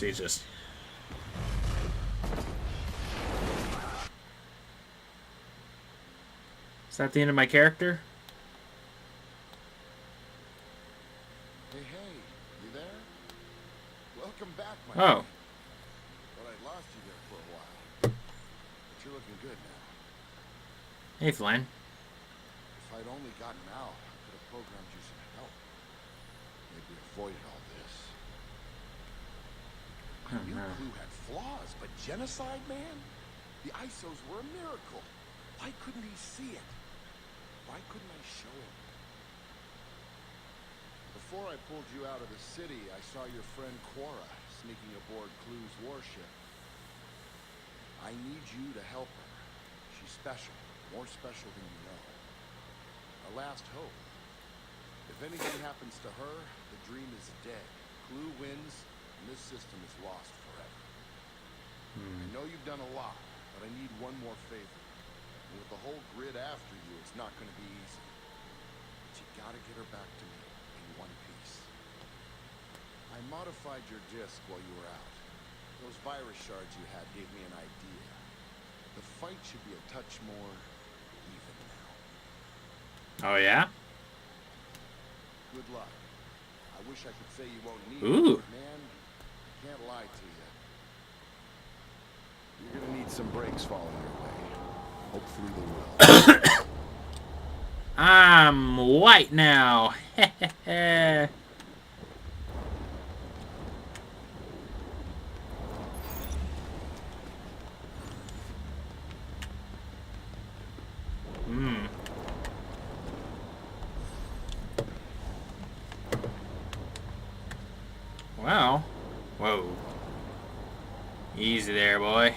He's just... Is that the end of my character? Hey, you there? Welcome back, my Oh. friend. Thought I'd lost you there for a while. But you're looking good now. Hey, Flynn. If I'd only gotten out, I could have programmed you some help. Maybe avoided all this. I knew Clue had flaws, but genocide, man? The ISOs were a miracle. Why couldn't he see it? Why couldn't I show him? Before I pulled you out of the city, I saw your friend Quora sneaking aboard Clue's warship. I need you to help her. She's special, more special than you know. Our last hope. If anything happens to her, the dream is dead. Clue wins, and this system is lost forever. I know you've done a lot, but I need one more favor. And with the whole grid after you, it's not going to be easy. But you gotta get her back to me in one piece. I modified your disk while you were out. Those virus shards you had gave me an idea. The fight should be a touch more even now. Oh, yeah? Good luck. I wish I could say you won't need Ooh. it, but man, I can't lie to you. You're gonna need some breaks falling your way. Hopefully they will. I'm white now. Wow. Whoa. Easy there, boy.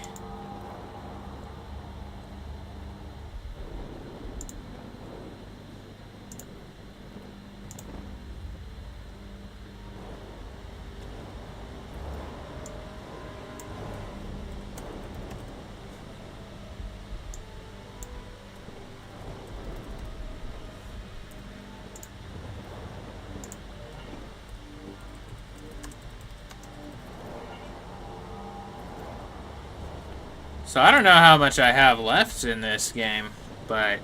So I don't know how much I have left in this game, but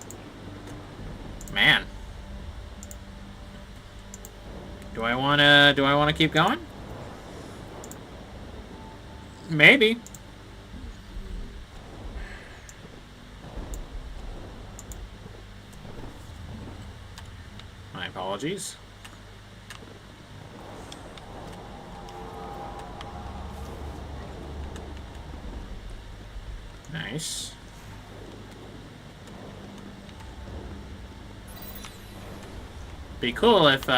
man, do I wanna keep going? Maybe. My apologies. Nice. Be cool if,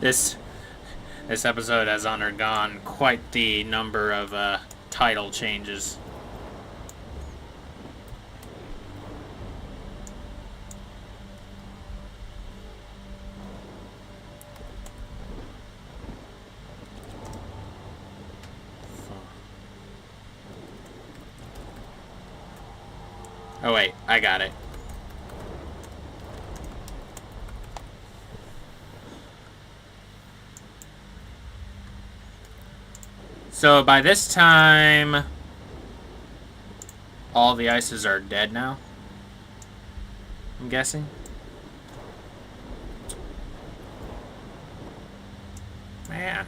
This episode has undergone quite the number of title changes. Oh wait, I got it. So by this time, all the ices are dead now, I'm guessing. Man.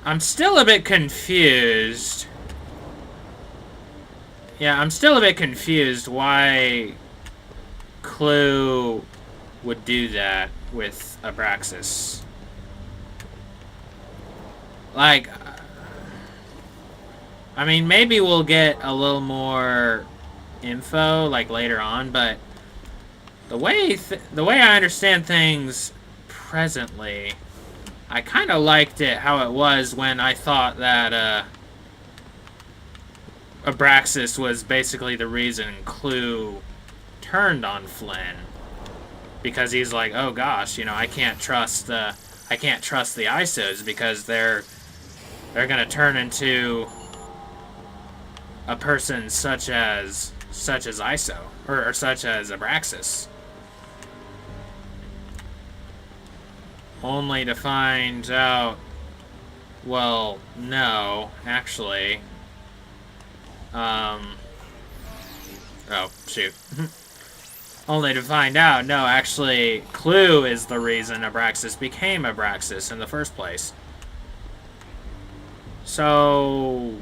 I'm still a bit confused. Yeah, I'm still a bit confused why Clue would do that with Abraxas. Like, I mean, maybe we'll get a little more info, like, later on, but the way I understand things presently, I kind of liked it how it was when I thought that Abraxas was basically the reason Clue turned on Flynn, because he's like, oh gosh, you know, I can't trust the ISOs because they're gonna turn into a person such as ISO or such as Abraxas, only to find out, well, no, actually, oh shoot. Only to find out, no, actually, Clue is the reason Abraxas became Abraxas in the first place. So...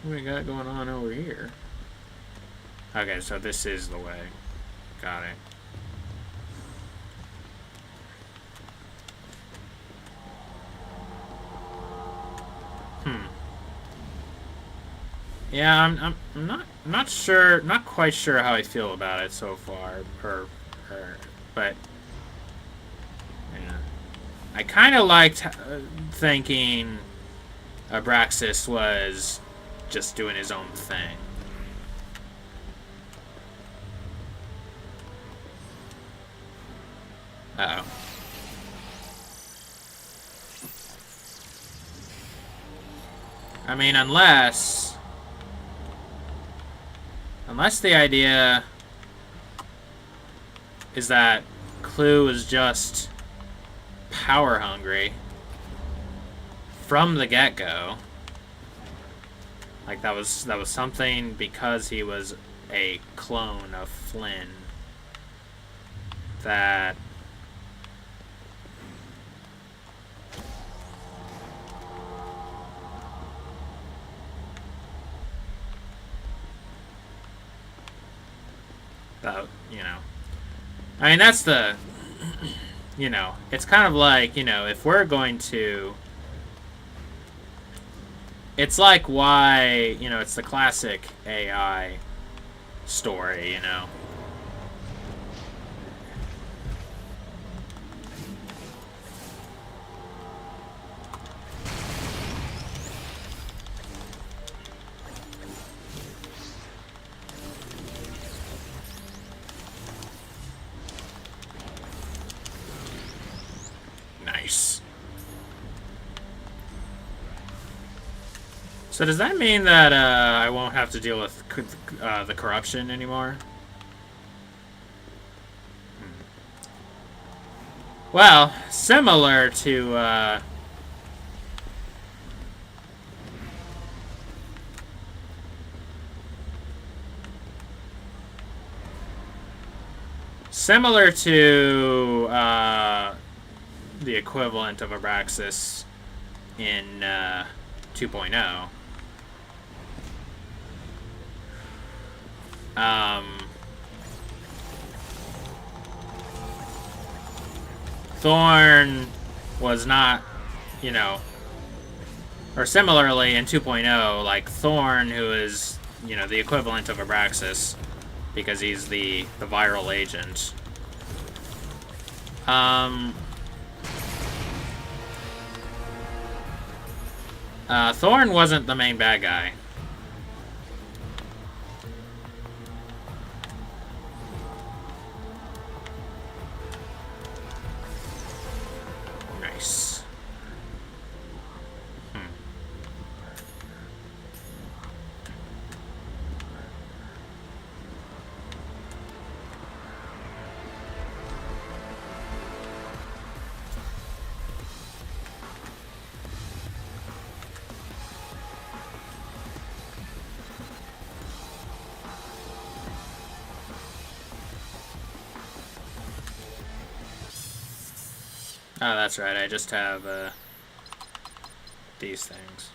What we got going on over here? Okay, so this is the way. Got it. Yeah, I'm not sure, not quite sure how I feel about it so far, but yeah, I kind of liked thinking Abraxas was just doing his own thing. Uh-oh. I mean, unless the idea is that Clue is just power hungry from the get-go. Like that was something because he was a clone of Flynn that you know, I mean, that's the, you know, it's kind of like, you know, if we're going to, it's like why, you know, it's the classic AI story, you know. Nice. So does that mean that I won't have to deal with the corruption anymore? Well, similar to the equivalent of Abraxas in 2.0. Thorn was not, you know, or similarly in 2.0, like Thorn, who is, you know, the equivalent of Abraxas, because he's the viral agent. Thorn wasn't the main bad guy. Nice. Oh, that's right. I just have these things.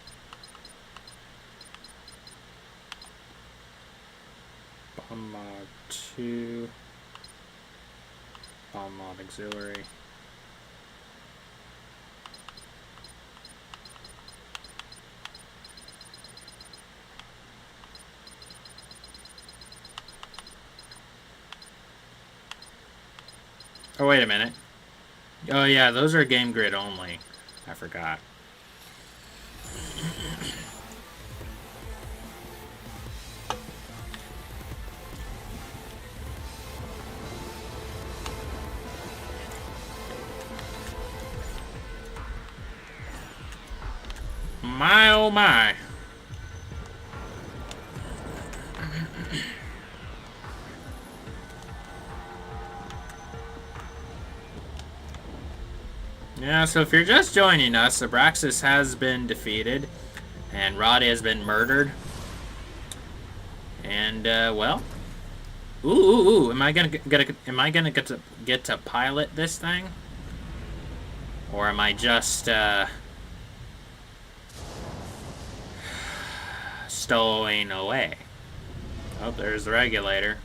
Bomb mod 2. Bomb mod auxiliary. Oh, wait a minute. Oh, yeah, those are game grid only. I forgot. My, oh my. Yeah, so if you're just joining us, Abraxas has been defeated, and Roddy has been murdered. And, well... Ooh, am I gonna get to pilot this thing? Or am I just, stowing away? Oh, there's the regulator.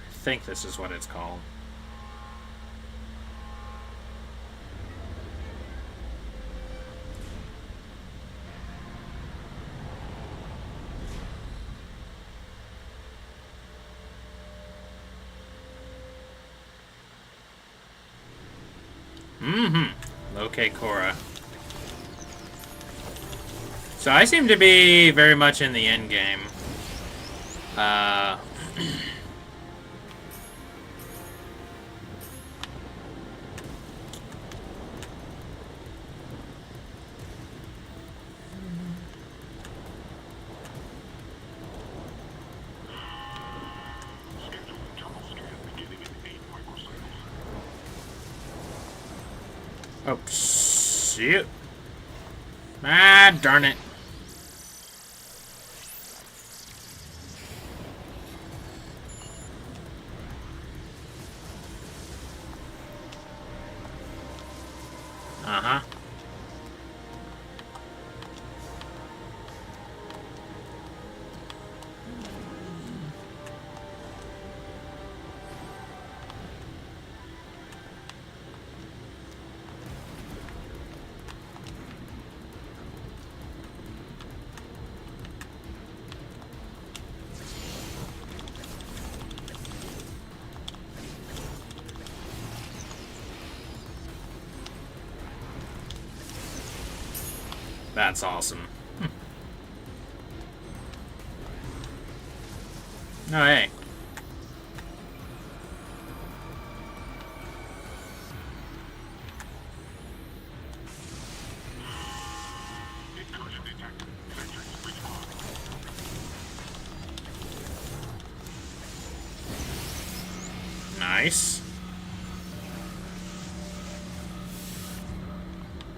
I think this is what it's called. Okay, Cora. So I seem to be very much in the end game. Oh, shoot. Ah, darn it. Uh-huh. That's awesome. Oh, hey. Nice.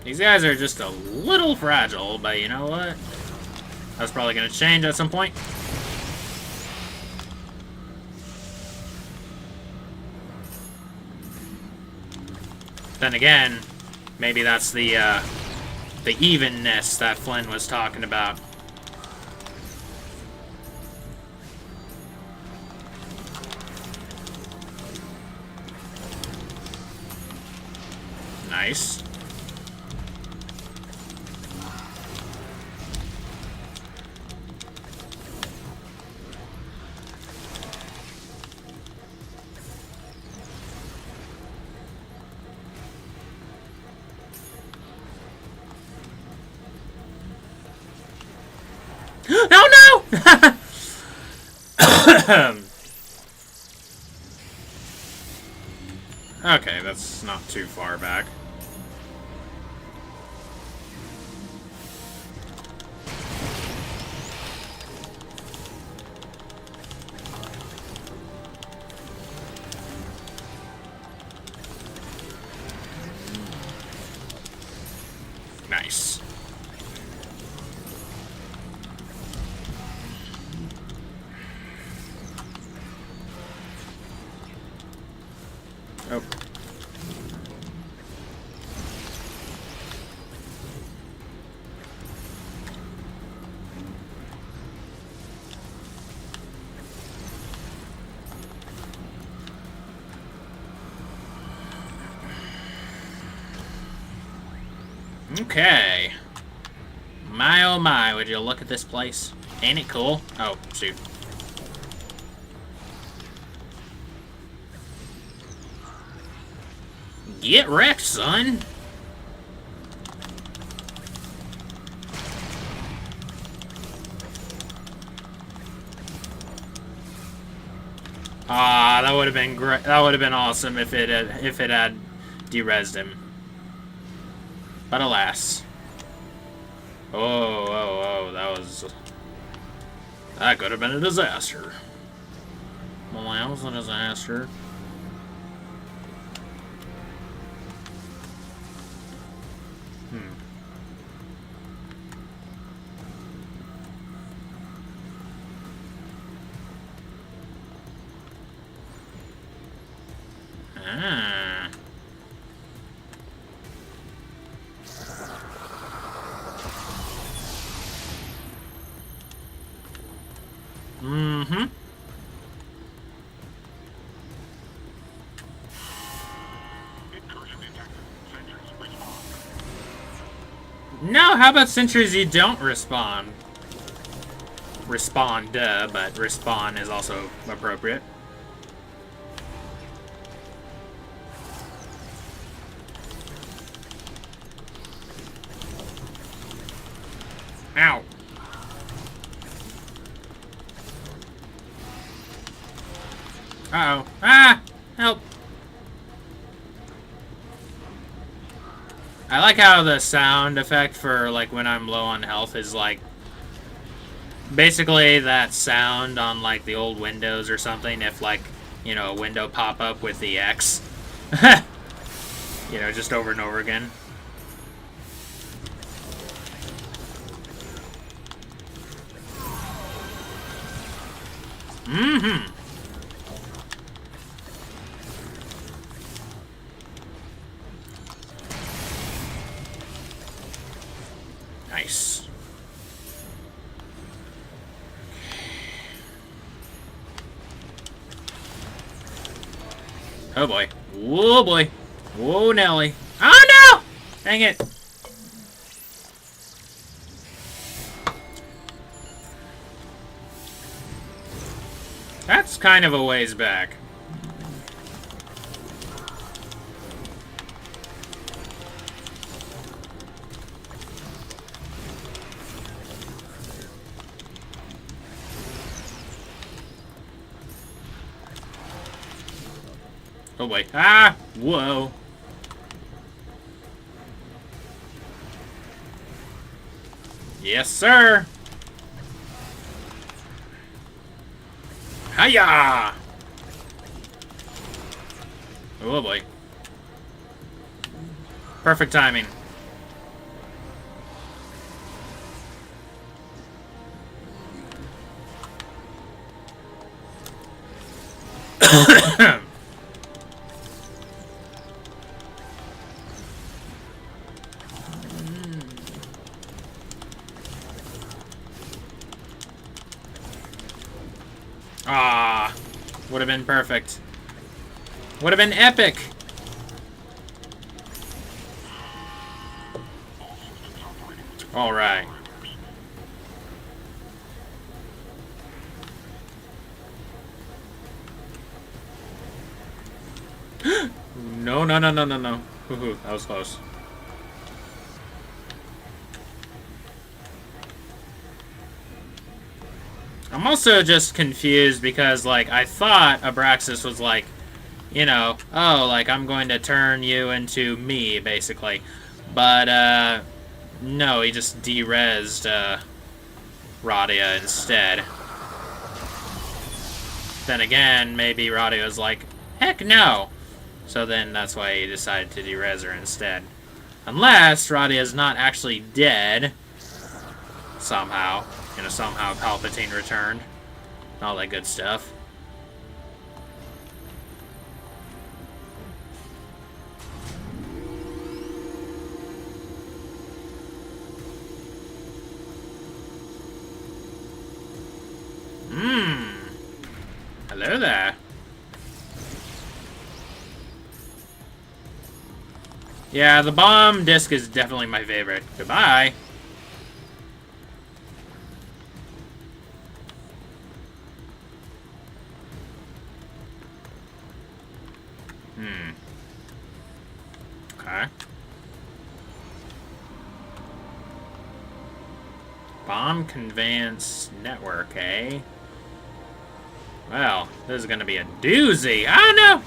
These guys are just a little fragile, but you know what? That's probably going to change at some point. Then again, maybe that's the evenness that Flynn was talking about. Nice. Oh no! Okay, that's not too far back. Nice. Oh. Okay. My oh my, would you look at this place? Ain't it cool? Oh, shoot. Get wrecked, son! Ah, that would have been great. That would have been awesome if it had de-rezzed him. But alas. Oh, that could have been a disaster. Well, that was a disaster. Ah. Mm-hmm. No, how about sentries you don't respond? Respond, but respawn is also appropriate. Ow. Uh-oh. Ah! Help! I like how the sound effect for, like, when I'm low on health is, like, basically that sound on, like, the old Windows or something, if, like, you know, a window pop up with the X. You know, just over and over again. Mm-hmm. Nice. Oh boy. Whoa boy. Whoa Nelly. Oh no! Dang it. That's kind of a ways back. Oh boy. Ah! Whoa. Yes, sir! Hiya! Oh boy. Perfect timing. Ah, would have been perfect. Would have been epic. All right. No, no, no, no, no, no. Hoo-hoo, that was close. I'm also just confused because, like, I thought Abraxas was like, you know, oh, like, I'm going to turn you into me, basically. But, no, he just de-rezzed, Radia instead. Then again, maybe Radia's like, heck no! So then that's why he decided to de-res her instead. Unless Radia's not actually dead, somehow. You know, somehow Palpatine returned. All that good stuff. Hello there. Yeah, the bomb disc is definitely my favorite. Goodbye. Okay. Bomb conveyance network, eh? Well, this is gonna be a doozy. Oh no!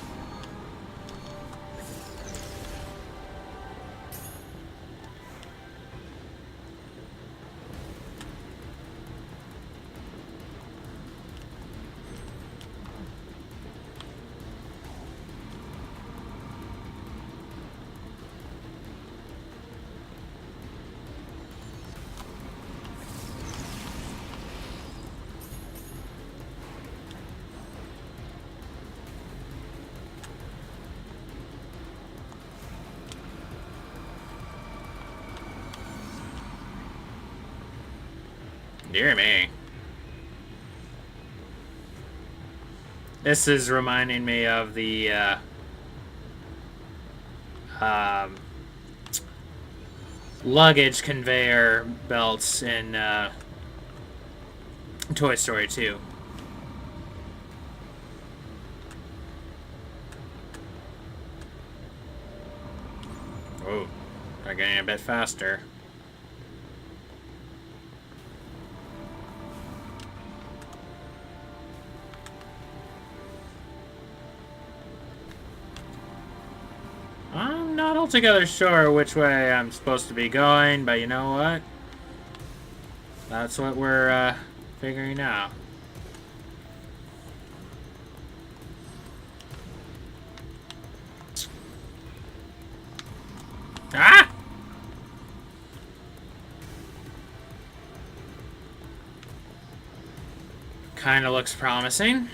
Dear me. This is reminding me of the, luggage conveyor belts in, Toy Story 2. Oh, they're getting a bit faster. I'm not altogether sure which way I'm supposed to be going, but you know what? That's what we're, figuring out. Ah! Kinda looks promising.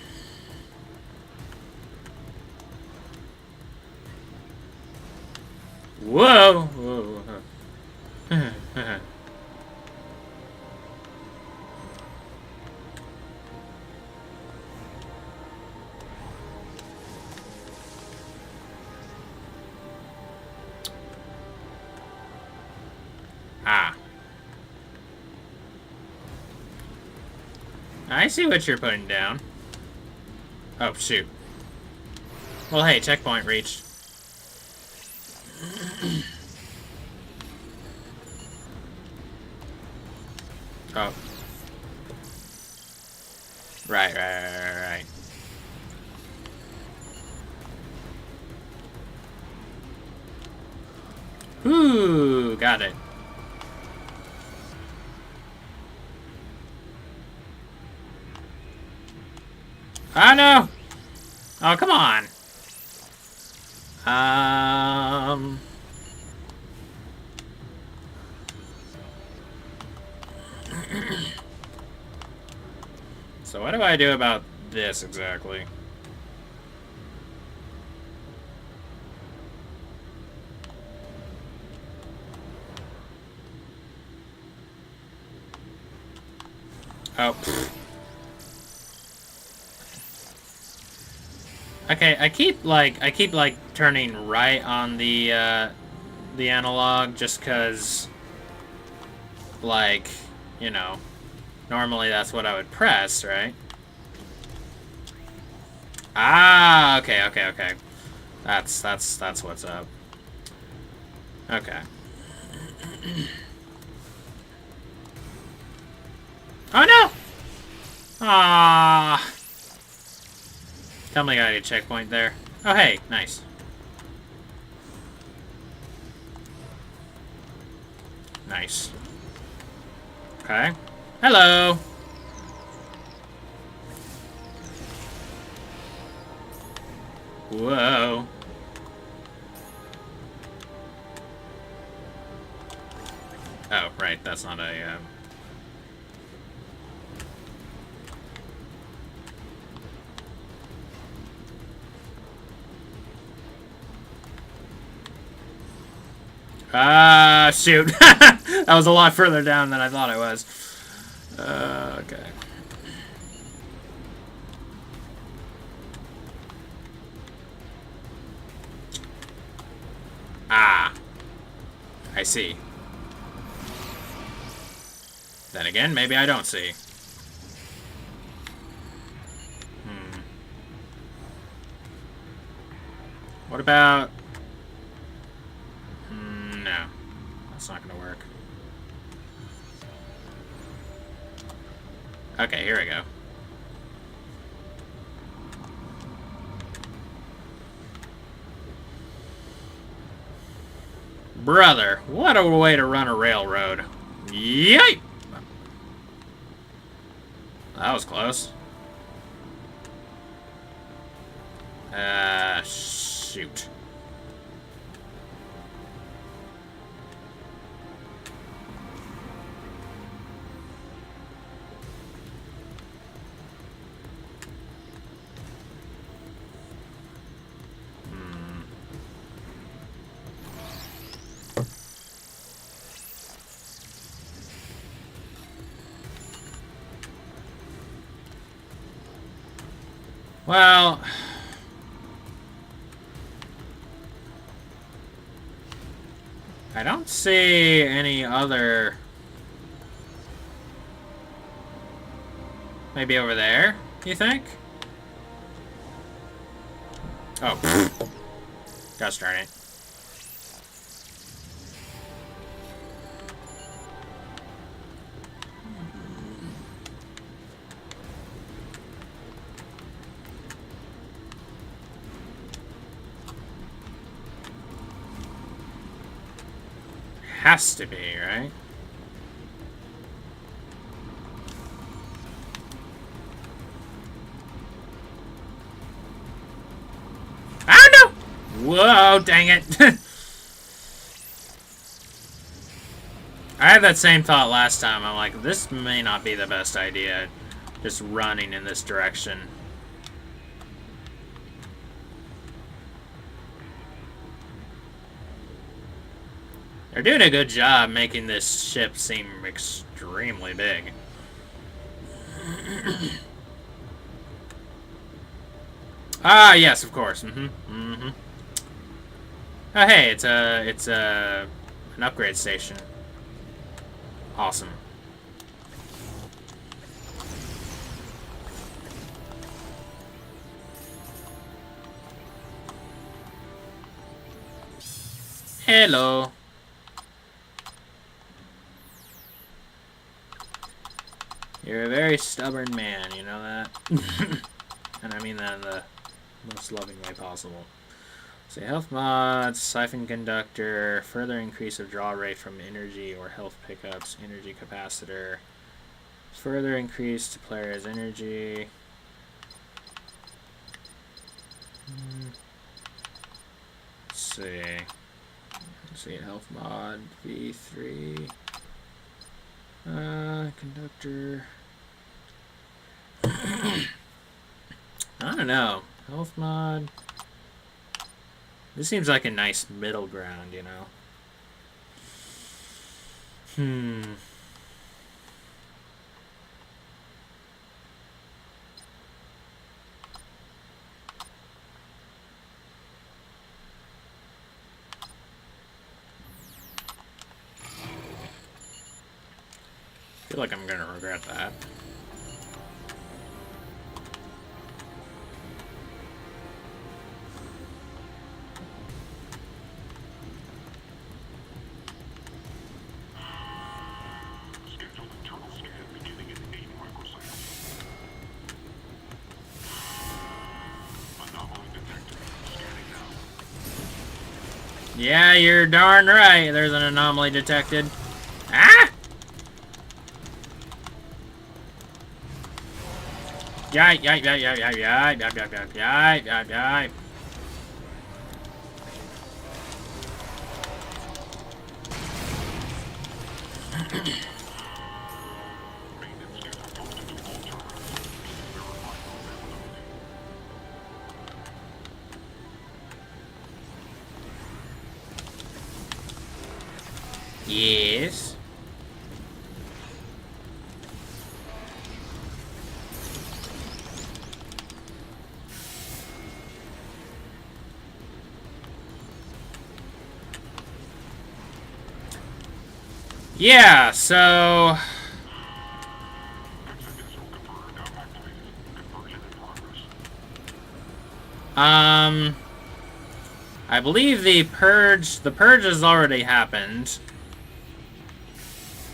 Whoa! Whoa. Ah. I see what you're putting down. Oh, shoot. Well, hey, checkpoint reached. Oh. Right. Ooh, got it. Oh, no! Oh, come on! So what do I do about this, exactly? Oh, pfft. Okay, I keep turning right on the analog just cause, like, you know, normally that's what I would press, right? Ah, okay. That's what's up. Okay. Oh no! Ah. Tell me I got a checkpoint there. Oh hey, nice. Nice. Okay. Hello. Whoa. Oh, right, that's not a, shoot. That was a lot further down than I thought it was. Okay. Ah. I see. Then again, maybe I don't see. What about... no. That's not gonna work. Okay, here we go. Brother, what a way to run a railroad. Yipe! That was close. Shoot. Well... I don't see any other... Maybe over there, you think? Oh, gosh darn it. Has to be, right? Oh no! Whoa, dang it. I had that same thought last time. I'm like, this may not be the best idea. Just running in this direction. They're doing a good job making this ship seem extremely big. Ah, yes, of course. Oh, hey, it's an upgrade station. Awesome. Hello. You're a very stubborn man, you know that? And I mean that in the most loving way possible. So health mods, siphon conductor, further increase of draw rate from energy or health pickups, energy capacitor, further increase to player's energy. Let's see, health mod, V3. Conductor. I don't know. Health mod. This seems like a nice middle ground, you know? I feel like I'm gonna regret that. Yeah, you're darn right. There's an anomaly detected. Ah! Yipe. Yes. Yeah, so... I believe the purge has already happened.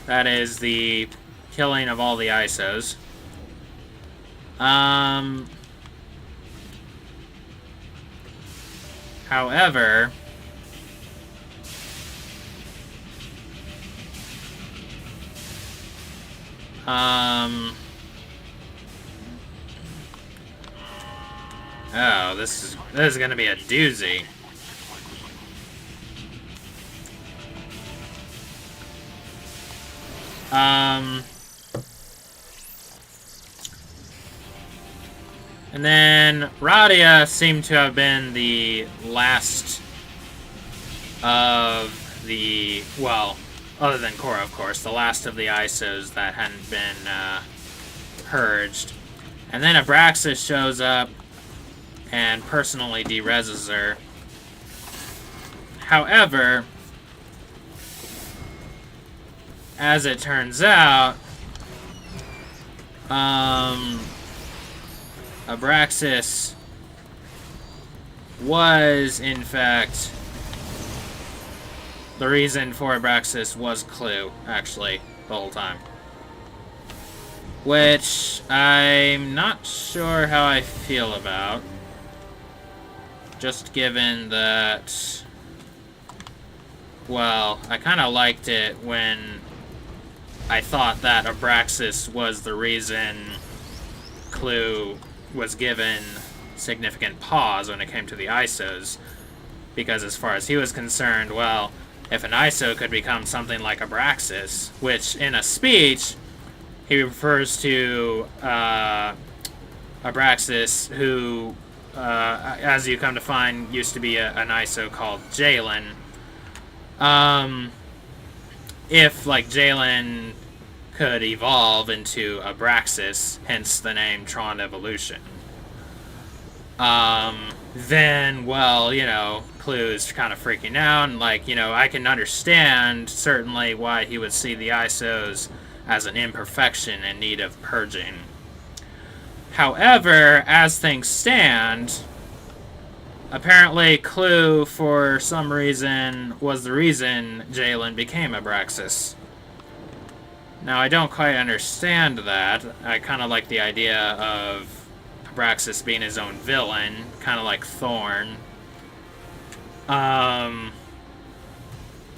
That is the killing of all the ISOs. However, oh, this is gonna be a doozy. And then Radia seemed to have been the last of the, well, other than Korra, of course, the last of the ISOs that hadn't been purged. And then Abraxas shows up and personally de-reses her. However, as it turns out, Abraxas was, in fact, the reason for Abraxas was Clue, actually, the whole time. Which I'm not sure how I feel about. Just given that, well, I kind of liked it when I thought that Abraxas was the reason Clue was given significant pause when it came to the ISOs. Because as far as he was concerned, well, if an ISO could become something like Abraxas, which in a speech, he refers to Abraxas, who, as you come to find, used to be an ISO called Jalen. If, like, Jalen could evolve into Abraxas, hence the name Tron Evolution, then, well, you know, Clue's kind of freaking out, and, like, you know, I can understand, certainly, why he would see the ISOs as an imperfection in need of purging. However, as things stand, apparently Clue, for some reason, was the reason Jalen became Abraxas. Now, I don't quite understand that. I kind of like the idea of Abraxas being his own villain, kind of like Thorn.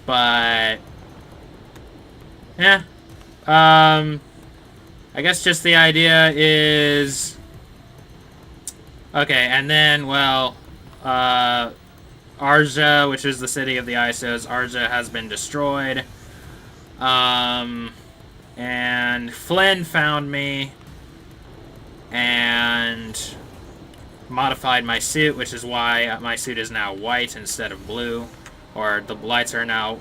But yeah. I guess just the idea is, okay, and then, well, Arja, which is the city of the ISOs, Arja has been destroyed. And Flynn found me and modified my suit, which is why my suit is now white instead of blue, or the lights are now,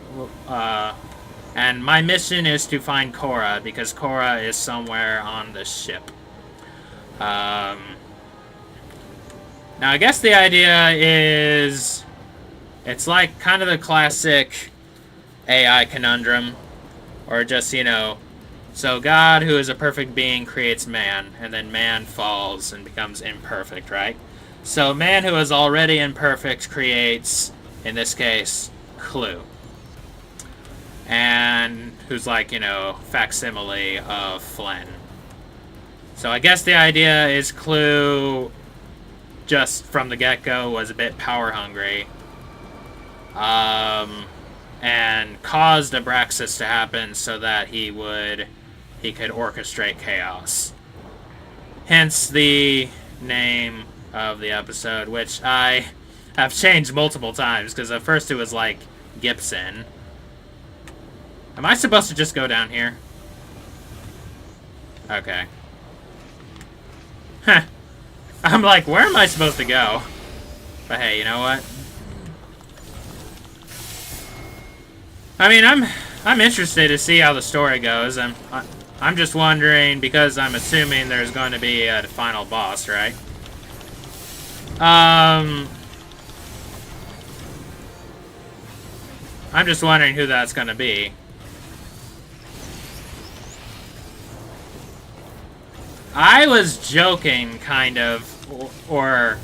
and my mission is to find Korra, because Korra is somewhere on this ship. Now, I guess the idea is, it's like kind of the classic AI conundrum, or just, you know, so God, who is a perfect being, creates man, and then man falls and becomes imperfect, right? So man, who is already imperfect, creates, in this case, Clue. And who's like, you know, facsimile of Flynn. So I guess the idea is Clue, just from the get-go, was a bit power-hungry. And caused Abraxas to happen so that he could orchestrate chaos. Hence the name of the episode, which I have changed multiple times, because at first it was like Gibson. Am I supposed to just go down here? Okay. Huh. I'm like, where am I supposed to go? But hey, you know what? I mean, I'm interested to see how the story goes. I'm just wondering, because I'm assuming there's going to be a final boss, right? I'm just wondering who that's going to be. I was joking, kind of, or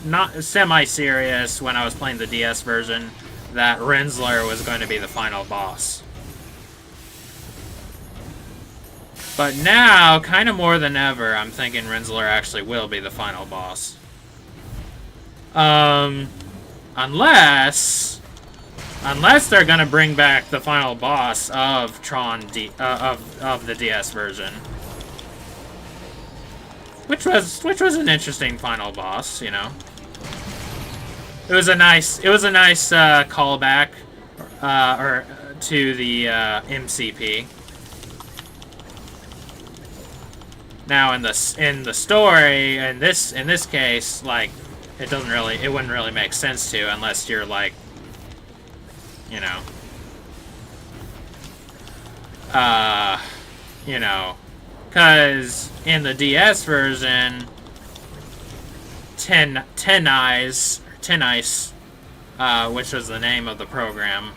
not semi-serious when I was playing the DS version that Rinsler was going to be the final boss. But now, kind of more than ever, I'm thinking Rinsler actually will be the final boss. Unless they're gonna bring back the final boss of Tron of the DS version. Which was an interesting final boss, you know. It was a nice callback to the MCP. Now in the story, in this case, like it wouldn't really make sense to unless you're like, you know, because in the DS version, Ten Ice, which was the name of the program,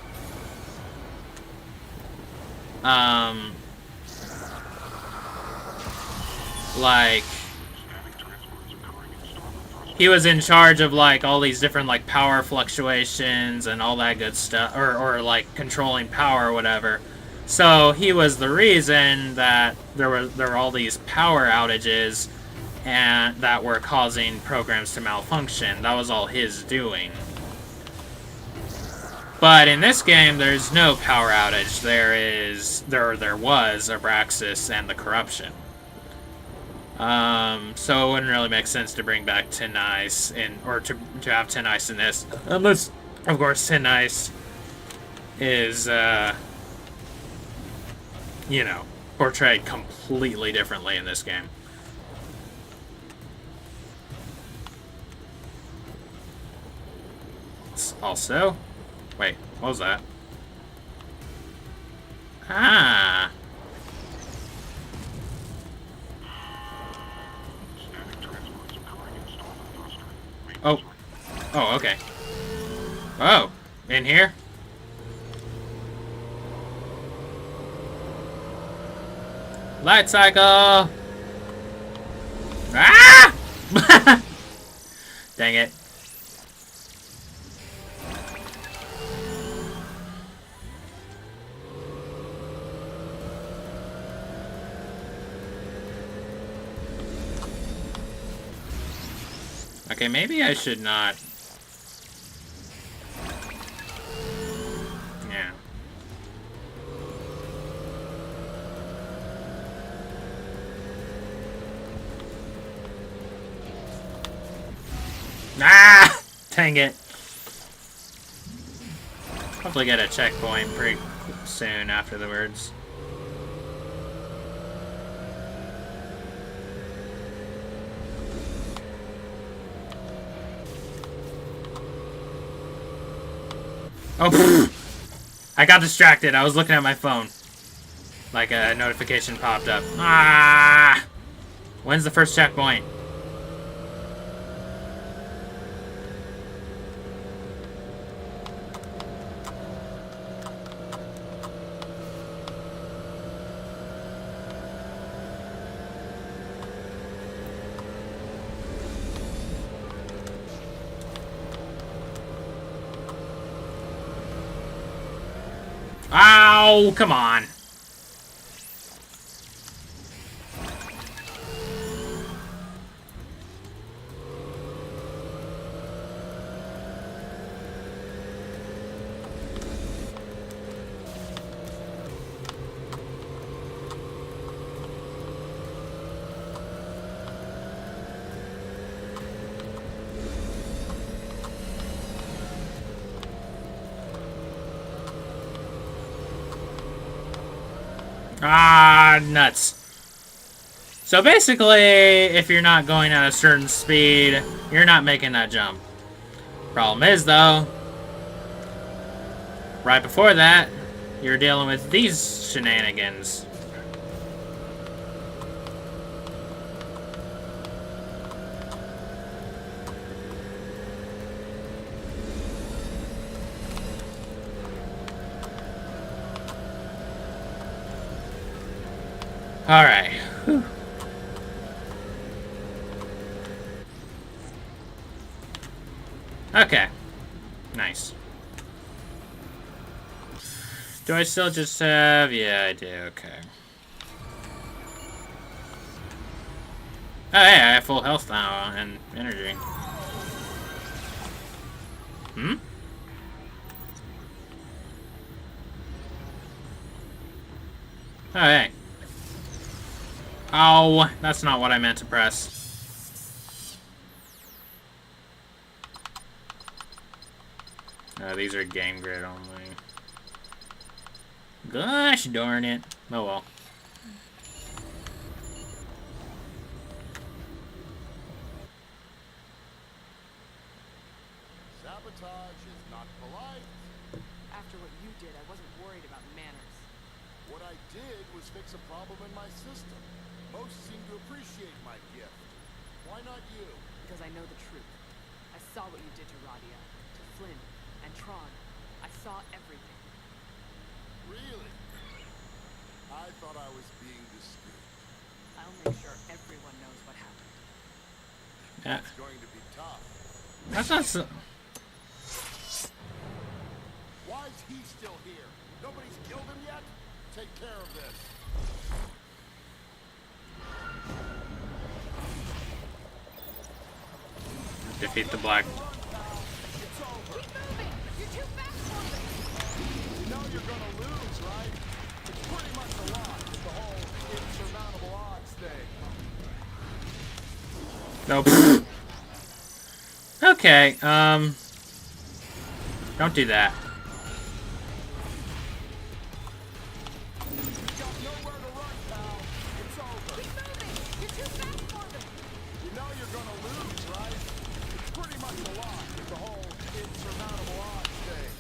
like, he was in charge of, like, all these different, like, power fluctuations and all that good stuff, or like, controlling power or whatever. So, he was the reason that there were all these power outages and that were causing programs to malfunction. That was all his doing. But in this game, there's no power outage. There was Abraxas and the corruption. So it wouldn't really make sense to bring back Tin Ice or to have Tin Ice in this. Unless, of course, Tin Ice is, you know, portrayed completely differently in this game. Also, wait, what was that? Ah. Oh. Oh, okay. Oh, in here? Light cycle! Ah! Dang it. Okay, maybe I should not. Yeah. Ah! Dang it. Hopefully get a checkpoint pretty soon after the words. Oh, pfft. I got distracted. I was looking at my phone. Like a notification popped up. Ah! When's the first checkpoint? Ow, come on. Ah, nuts. So basically, if you're not going at a certain speed, you're not making that jump. Problem is, though, right before that, you're dealing with these shenanigans. Alright. Okay. Nice. Do I still just have... Yeah, I do. Okay. Oh, hey, I have full health now and energy. Hmm? Oh, hey. Oh, that's not what I meant to press. These are game grid only. Gosh darn it. Oh well. Sabotage is not polite. After what you did, I wasn't worried about manners. What I did was fix a problem in my system. Most seem to appreciate my gift. Why not you? Because I know the truth. I saw what you did to Radia, to Flynn, and Tron. I saw everything. Really? I thought I was being discreet. I'll make sure everyone knows what happened. It's going to be tough. That's not so... Why is he still here? Nobody's killed him yet? Take care of this. Defeat the black. It's over. Keep moving! You're too fast for me! You know you're gonna lose, right? It's pretty much a lock with the whole insurmountable odds thing. Nope. Okay, don't do that. You've got nowhere to run, pal. It's over. Keep moving! You're too fast for me! You know you're gonna lose, right? It's pretty much a lock with the whole insurmountable odds thing.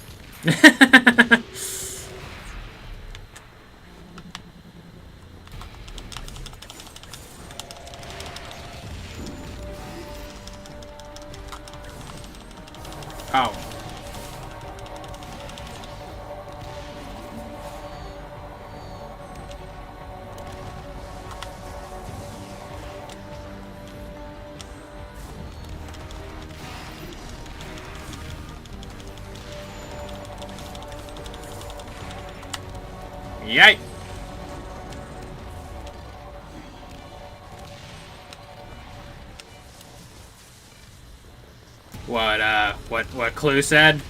Oh. Yike. What Clue said?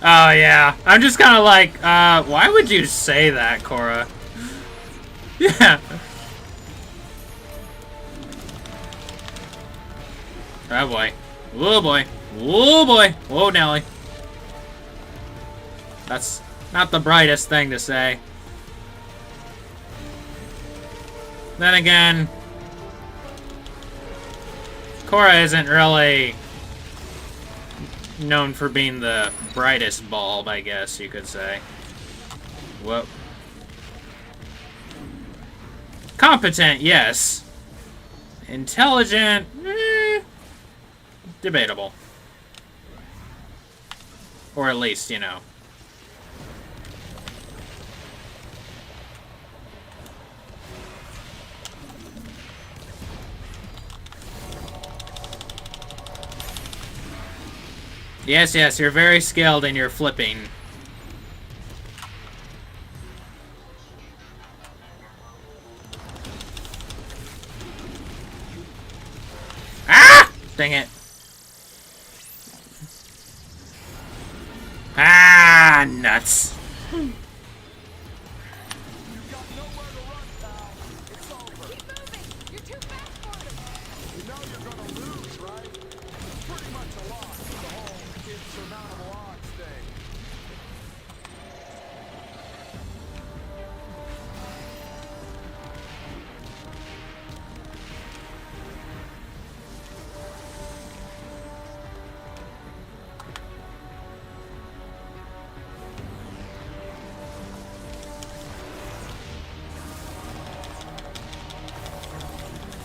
Oh yeah, I'm just kind of like, why would you say that, Cora? Yeah. Oh boy. Oh boy. Oh boy. Whoa, Nelly. That's not the brightest thing to say. Then again, Cora isn't really known for being the brightest bulb, I guess you could say. Whoop. Competent, yes. Intelligent, debatable. Or at least, you know. Yes, yes, you're very skilled in your flipping. Ah! Dang it. Ah, nuts. You've got nowhere to run, pal. It's over. Keep moving! You're too fast for me! You know you're gonna lose, right? It's pretty much a lock with the whole insurmountable odds thing.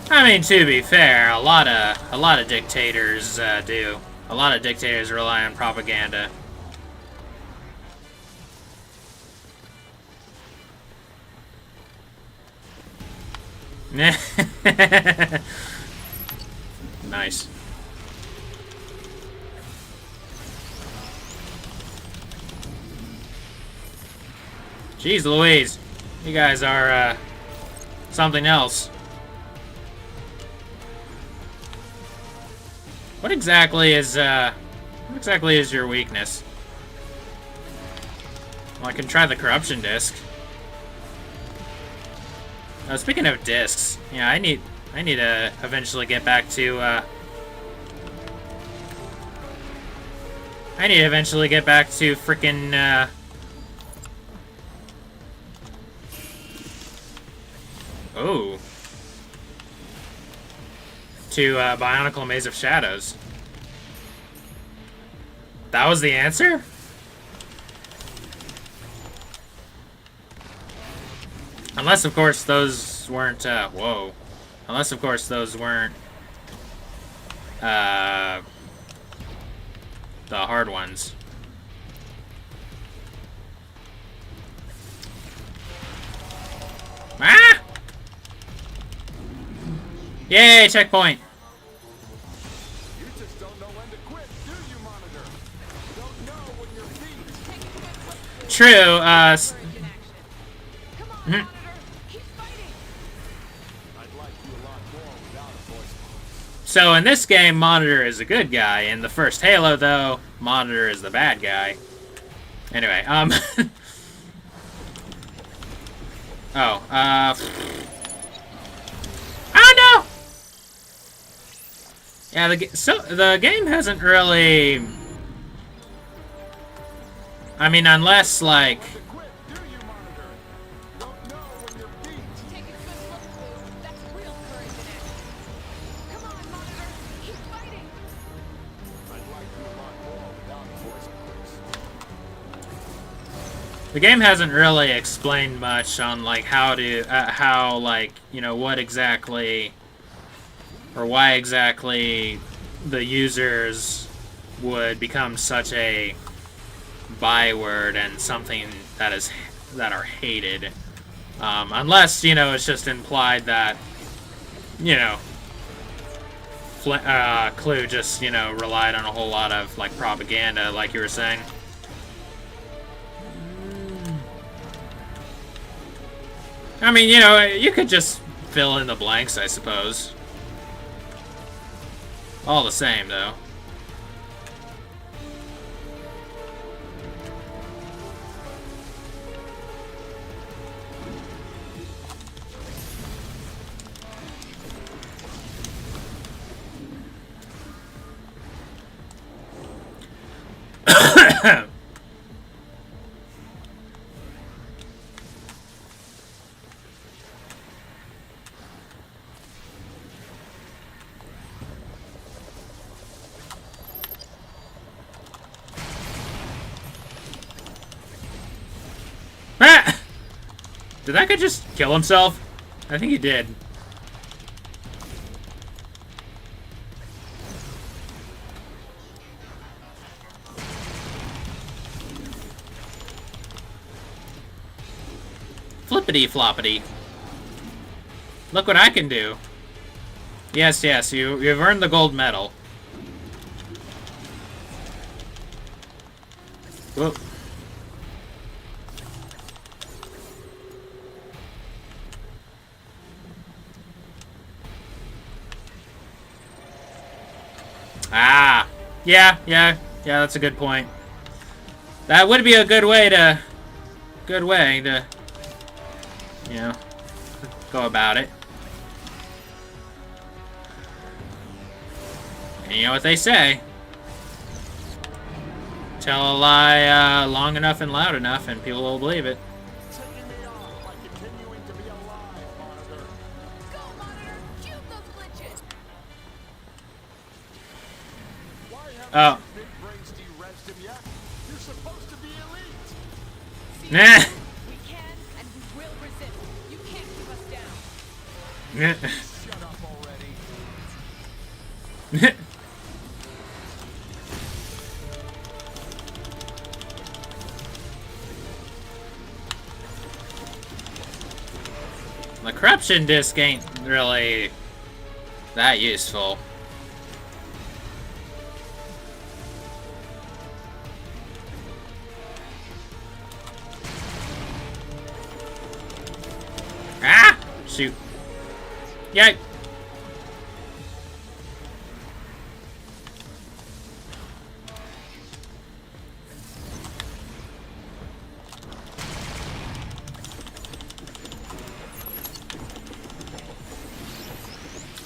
I mean, to be fair, a lot of dictators do. A lot of dictators rely on propaganda. Nice. Jeez Louise. You guys are, something else. What exactly is your weakness? Well, I can try the corruption disc. Speaking of discs, yeah, I need to eventually get back to, frickin', oh. To, Bionicle Maze of Shadows. That was the answer? Unless, of course, those weren't, whoa. Unless, of course, those weren't, the hard ones. Ah! Yay, checkpoint! You just don't know when to quit, do you, Monitor? Don't know when you're beat. True, Come on, Monitor. Keep fighting. I'd like you a lot more without a voice box. so in this game, Monitor is a good guy. In the first Halo, though, Monitor is the bad guy. Anyway, oh, oh no! Yeah, the game hasn't really... I mean, unless, like... To quit, do you, Monitor? Don't know when you're beat. Take a good look, Blue. That's real courage in action. Come on, Monitor. Keep fighting. I'd like you a lot more without a voice box. The game hasn't really explained much on, like, how, like, you know, what exactly... or why exactly the users would become such a byword and something that are hated. Unless, you know, it's just implied that, you know, Clue just, you know, relied on a whole lot of, like, propaganda, like you were saying. I mean, you know, you could just fill in the blanks, I suppose. All the same, though. Ah! Did that guy just kill himself? I think he did. Flippity floppity. Look what I can do. Yes, yes, you've earned the gold medal. Whoa. Ah, yeah, that's a good point. That would be a good way to, you know, go about it. And you know what they say. Tell a lie long enough and loud enough and people will believe it. Taking me on by continuing to be alive, Monitor. Go, Monitor. Shoot those glitches. Why haven't Oh. you big brains de-rezzed him yet? You're supposed to be elite. See, Nah. we can and we will resist. You can't keep us down. Shut up already. The corruption disc ain't really that useful. Ah! Shoot. Yay!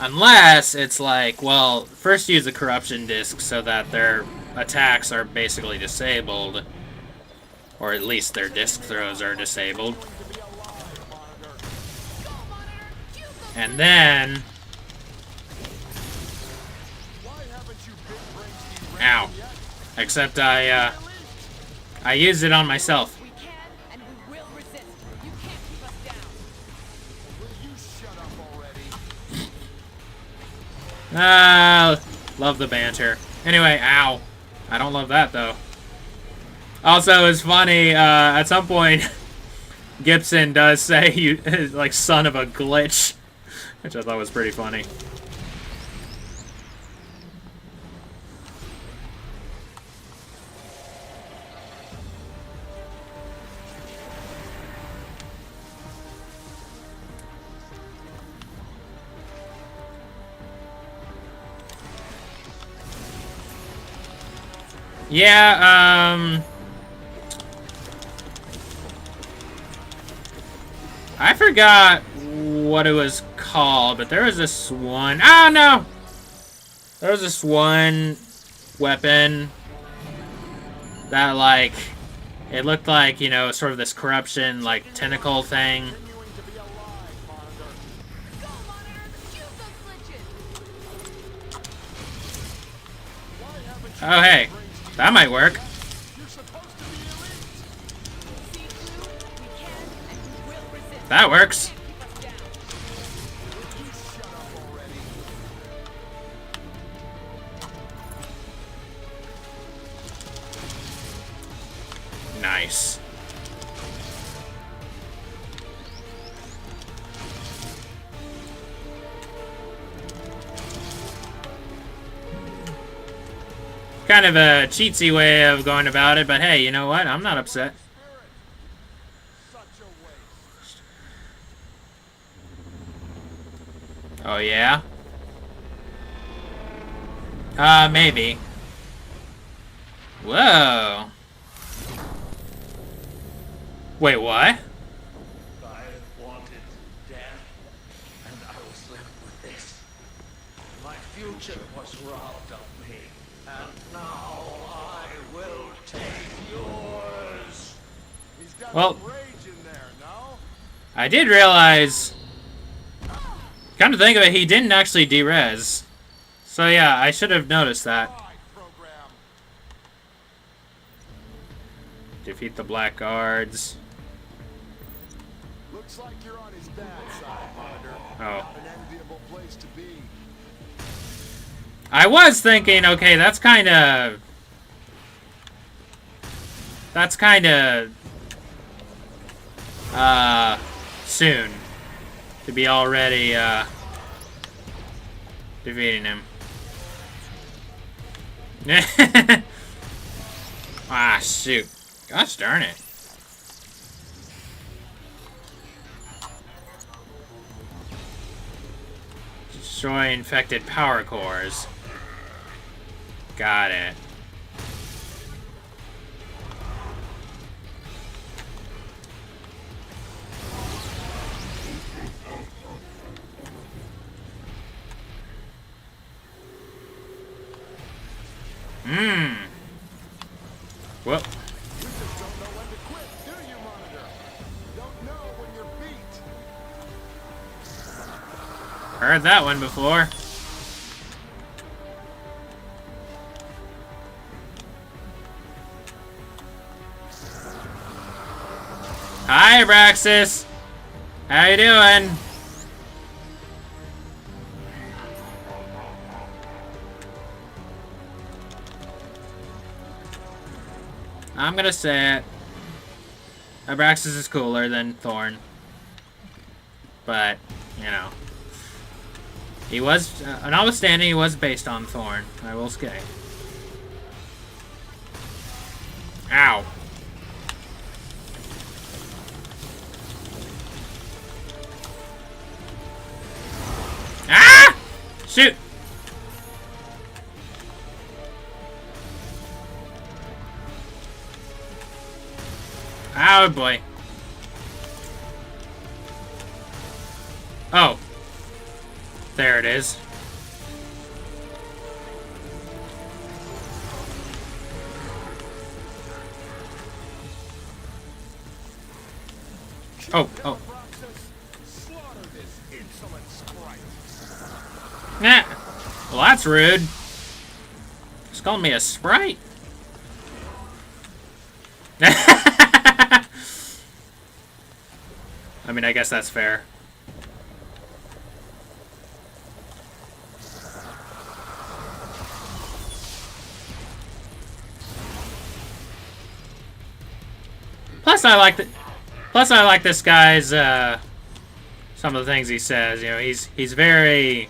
Unless it's like, well, first use a corruption disc so that their attacks are basically disabled. Or at least their disc throws are disabled. And then... Ow. Except I used it on myself. We can and we will resist. You can't keep us down. Will you shut up already? Ah, love the banter. Anyway, ow. I don't love that, though. Also, it's funny, at some point, Gibson does say, you like, son of a glitch. Which I thought was pretty funny. Yeah, I forgot what it was called, but there was this one... Oh, no! There was this one weapon that, like, it looked like, you know, sort of this corruption, like, tentacle thing. Continuing to be alive, Monitor. Go, Monitor! Use those glitches! Why haven't you Oh, hey. That might work. You're supposed to be elite. See through? We can and we will resist. That works. Keep us down. Will you shut up already? Nice. Kind of a cheatsy way of going about it, but hey, you know what? I'm not upset. Such a waste. Oh, yeah? Maybe. Whoa. Wait, what? I wanted death, and I was left with this. My future was robbed of me, and now I will take yours. He's got Well- some rage in there, no? I did realize... Come to think of it, he didn't actually derez. So yeah, I should have noticed that. Right, program. Defeat the Black Guards. Looks like you're on his bad side, Monitor. Oh. An enviable place to be. I was thinking, okay, that's kind of... soon. To be already, defeating him. Ah, shoot. Gosh darn it. Destroy infected power cores. Got it. Well, You just don't know when to quit, do you, Monitor? Don't know when you're beat. heard that one before. Hi, Abraxas. How you doing? I'm gonna say it. Abraxas is cooler than Thorn. But, you know. He was, notwithstanding, he was based on Thorn, I will say. Ow. Ah! Shoot! Oh boy. Oh. There it is. Oh, oh. Nah. Well, that's rude. Just calling me a sprite. I mean, I guess that's fair. Plus, I like the. Plus, I like this guy's some of the things he says. You know, he's very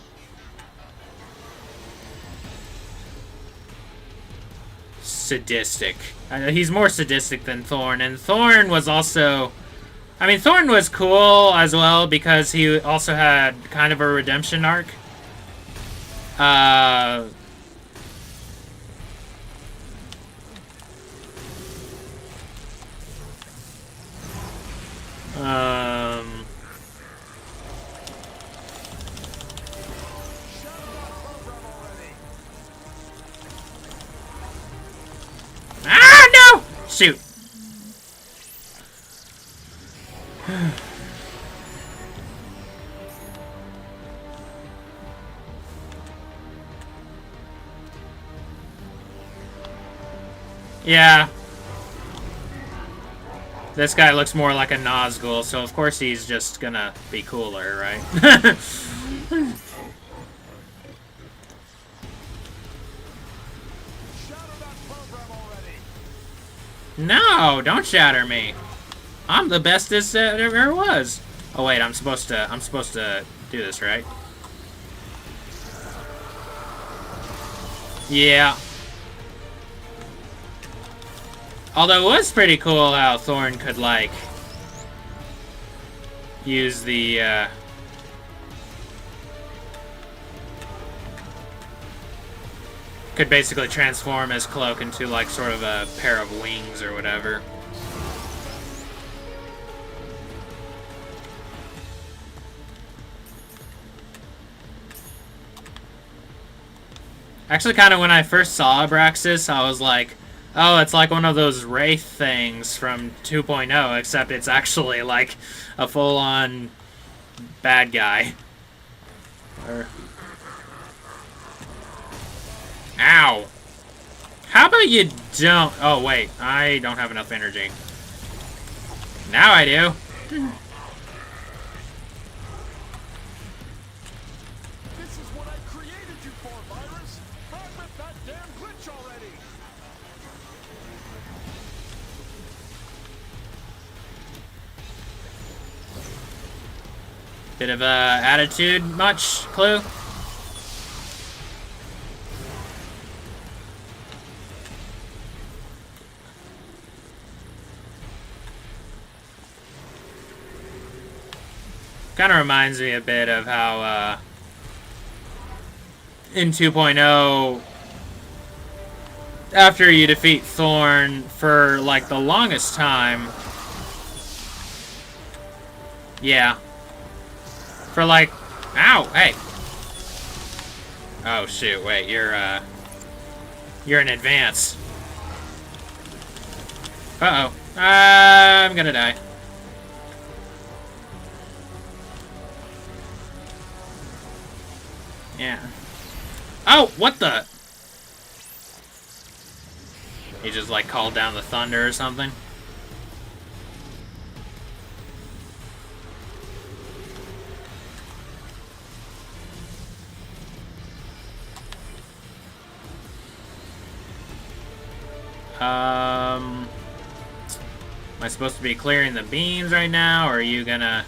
sadistic. He's more sadistic than Thorn, and Thorn was also. I mean, Thorn was cool as well because he also had kind of a redemption arc. Ah, no! Shoot. Yeah. This guy looks more like a Nazgul, so of course he's just gonna be cooler, right? No, don't shatter me. I'm the bestest there ever was. Oh wait, I'm supposed to do this, right? Yeah. Although it was pretty cool how Thorn could, like, use the, could basically transform his cloak into, like, sort of a pair of wings or whatever. Actually, kind of when I first saw Abraxas, I was like, oh, it's like one of those Wraith things from 2.0, except it's actually like a full-on bad guy. Ow. How about you don't... Oh, wait. I don't have enough energy. Now I do. This is what I created you for, Virus. Fragment that damn glitch already. Bit of attitude much, Clue? Kind of reminds me a bit of how in 2.0, after you defeat Thorn for like the longest time, yeah, for like, ow, hey, oh shoot, wait, you're in advance. Uh-oh, I'm gonna die. Yeah. Oh, what the? He just like called down the thunder or something. Am I supposed to be clearing the beams right now, or are you gonna...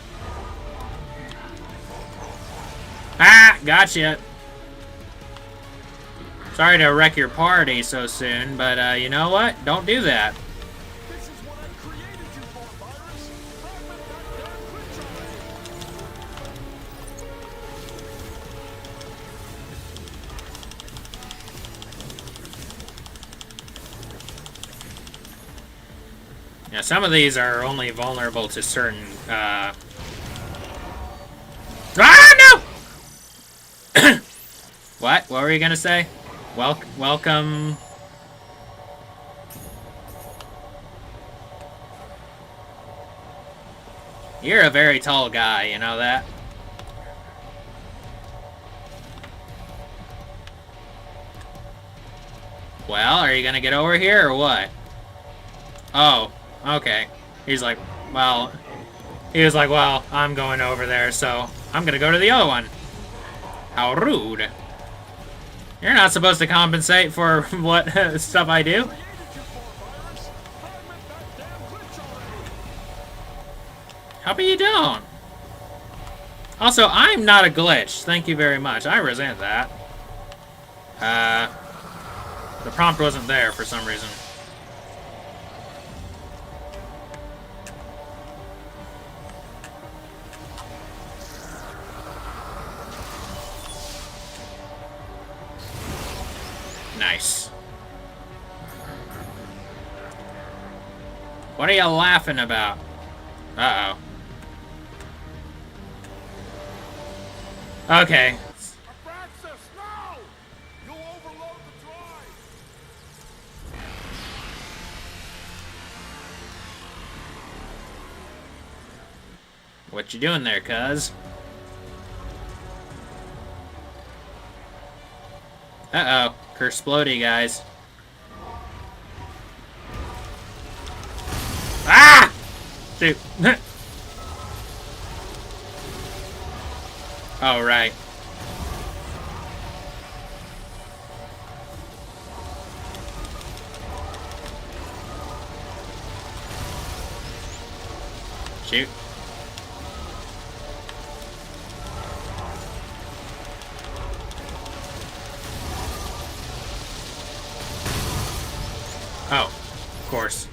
Ah, gotcha. Sorry to wreck your party so soon, but you know what? Don't do that. This is what I created you for, Virus. Fragment that damn Yeah, some of these are only vulnerable to certain, Ah, no! What? What were you gonna say? Welcome... You're a very tall guy, you know that? Well, are you gonna get over here or what? Oh, okay. He's like, well... He was like, well, I'm going over there, so I'm gonna go to the other one. How rude. You're not supposed to compensate for what stuff I do. How about you don't? Also, I'm not a glitch. Thank you very much. I resent that. The prompt wasn't there for some reason. Nice. What are you laughing about? Uh-oh. Okay. Francis, no! You'll overload the drive! What you doing there, cuz? Uh-oh. Cursplody, guys. Ah! Shoot. Oh, right. Shoot. Oh, of course.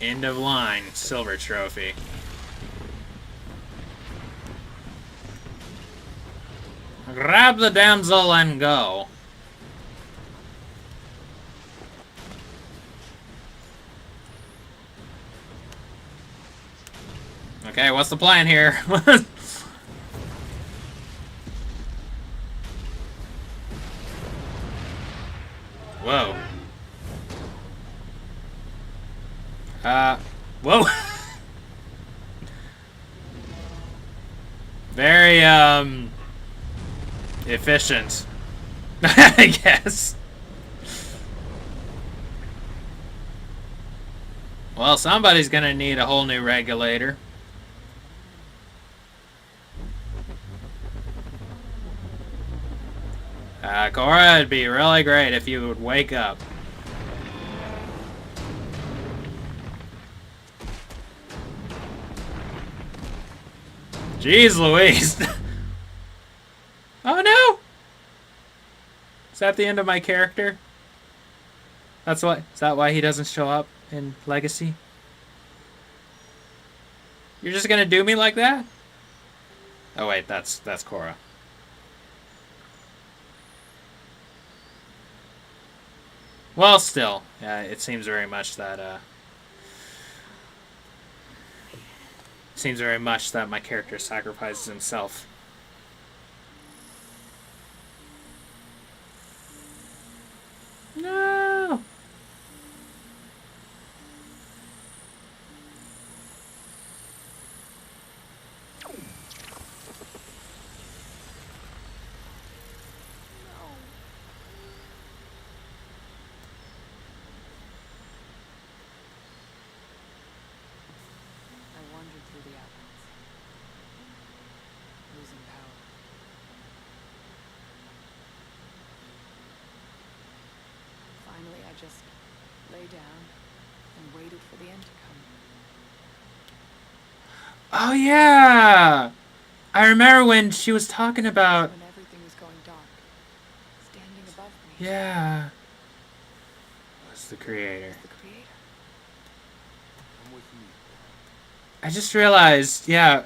End of line, silver trophy. Grab the damsel and go. Okay, what's the plan here? Whoa. Whoa. Very, efficient. I guess. Well, somebody's gonna need a whole new regulator. Cora, it'd be really great if you would wake up. Jeez Louise. Oh no! Is that the end of my character? Is that why he doesn't show up in Legacy? You're just gonna do me like that? Oh wait, that's Cora. Well, still, it seems very much that, my character sacrifices himself. No! I wandered through the outlands, losing power. Finally, I just lay down and waited for the end to come. Oh yeah! I remember when she was talking about... When everything was going dark. Standing above me. Yeah. Was the creator. The creator. Come with me. I just realized, yeah,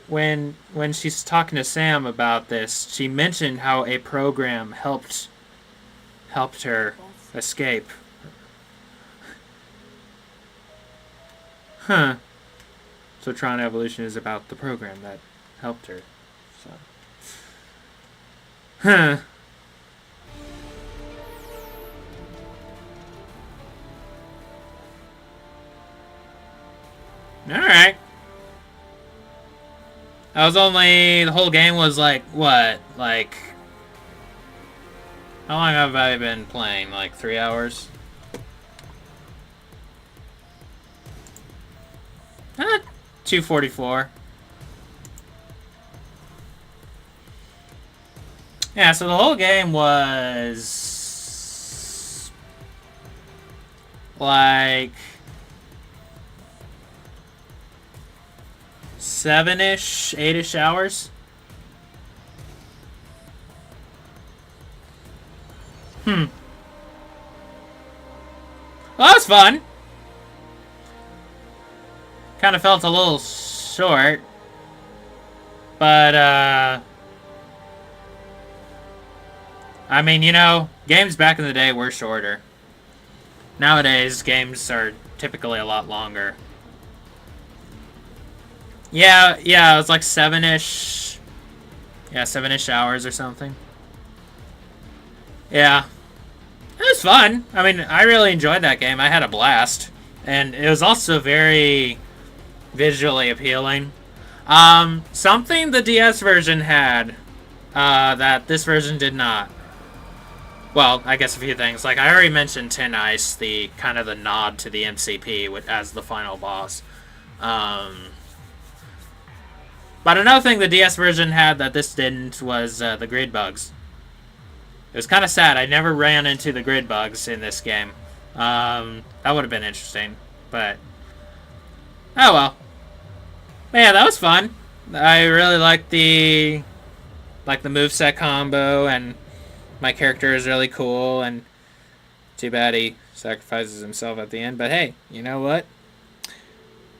when she's talking to Sam about this, she mentioned how a program helped her escape. Huh. So Tron Evolution is about the program that helped her. So. Huh. Alright. That was only... The whole game was like, what? Like... How long have I been playing? Like 3 hours? 244. Yeah, so the whole game was... like... 7-ish, 8-ish hours. Well, that was fun. Kind of felt a little short. But, I mean, you know, games back in the day were shorter. Nowadays, games are typically a lot longer. Yeah, it was like 7-ish. Yeah, 7-ish hours or something. Yeah. It was fun. I mean, I really enjoyed that game. I had a blast. And it was also very visually appealing. Something the DS version had that this version did not. Well, I guess a few things. Like, I already mentioned Tin Ice, the kind of the nod to the MCP as the final boss. But another thing the DS version had that this didn't was the grid bugs. It was kind of sad. I never ran into the grid bugs in this game. That would have been interesting. But, oh well. But yeah, that was fun. I really liked the moveset combo, and my character is really cool, and too bad he sacrifices himself at the end. But hey, you know what?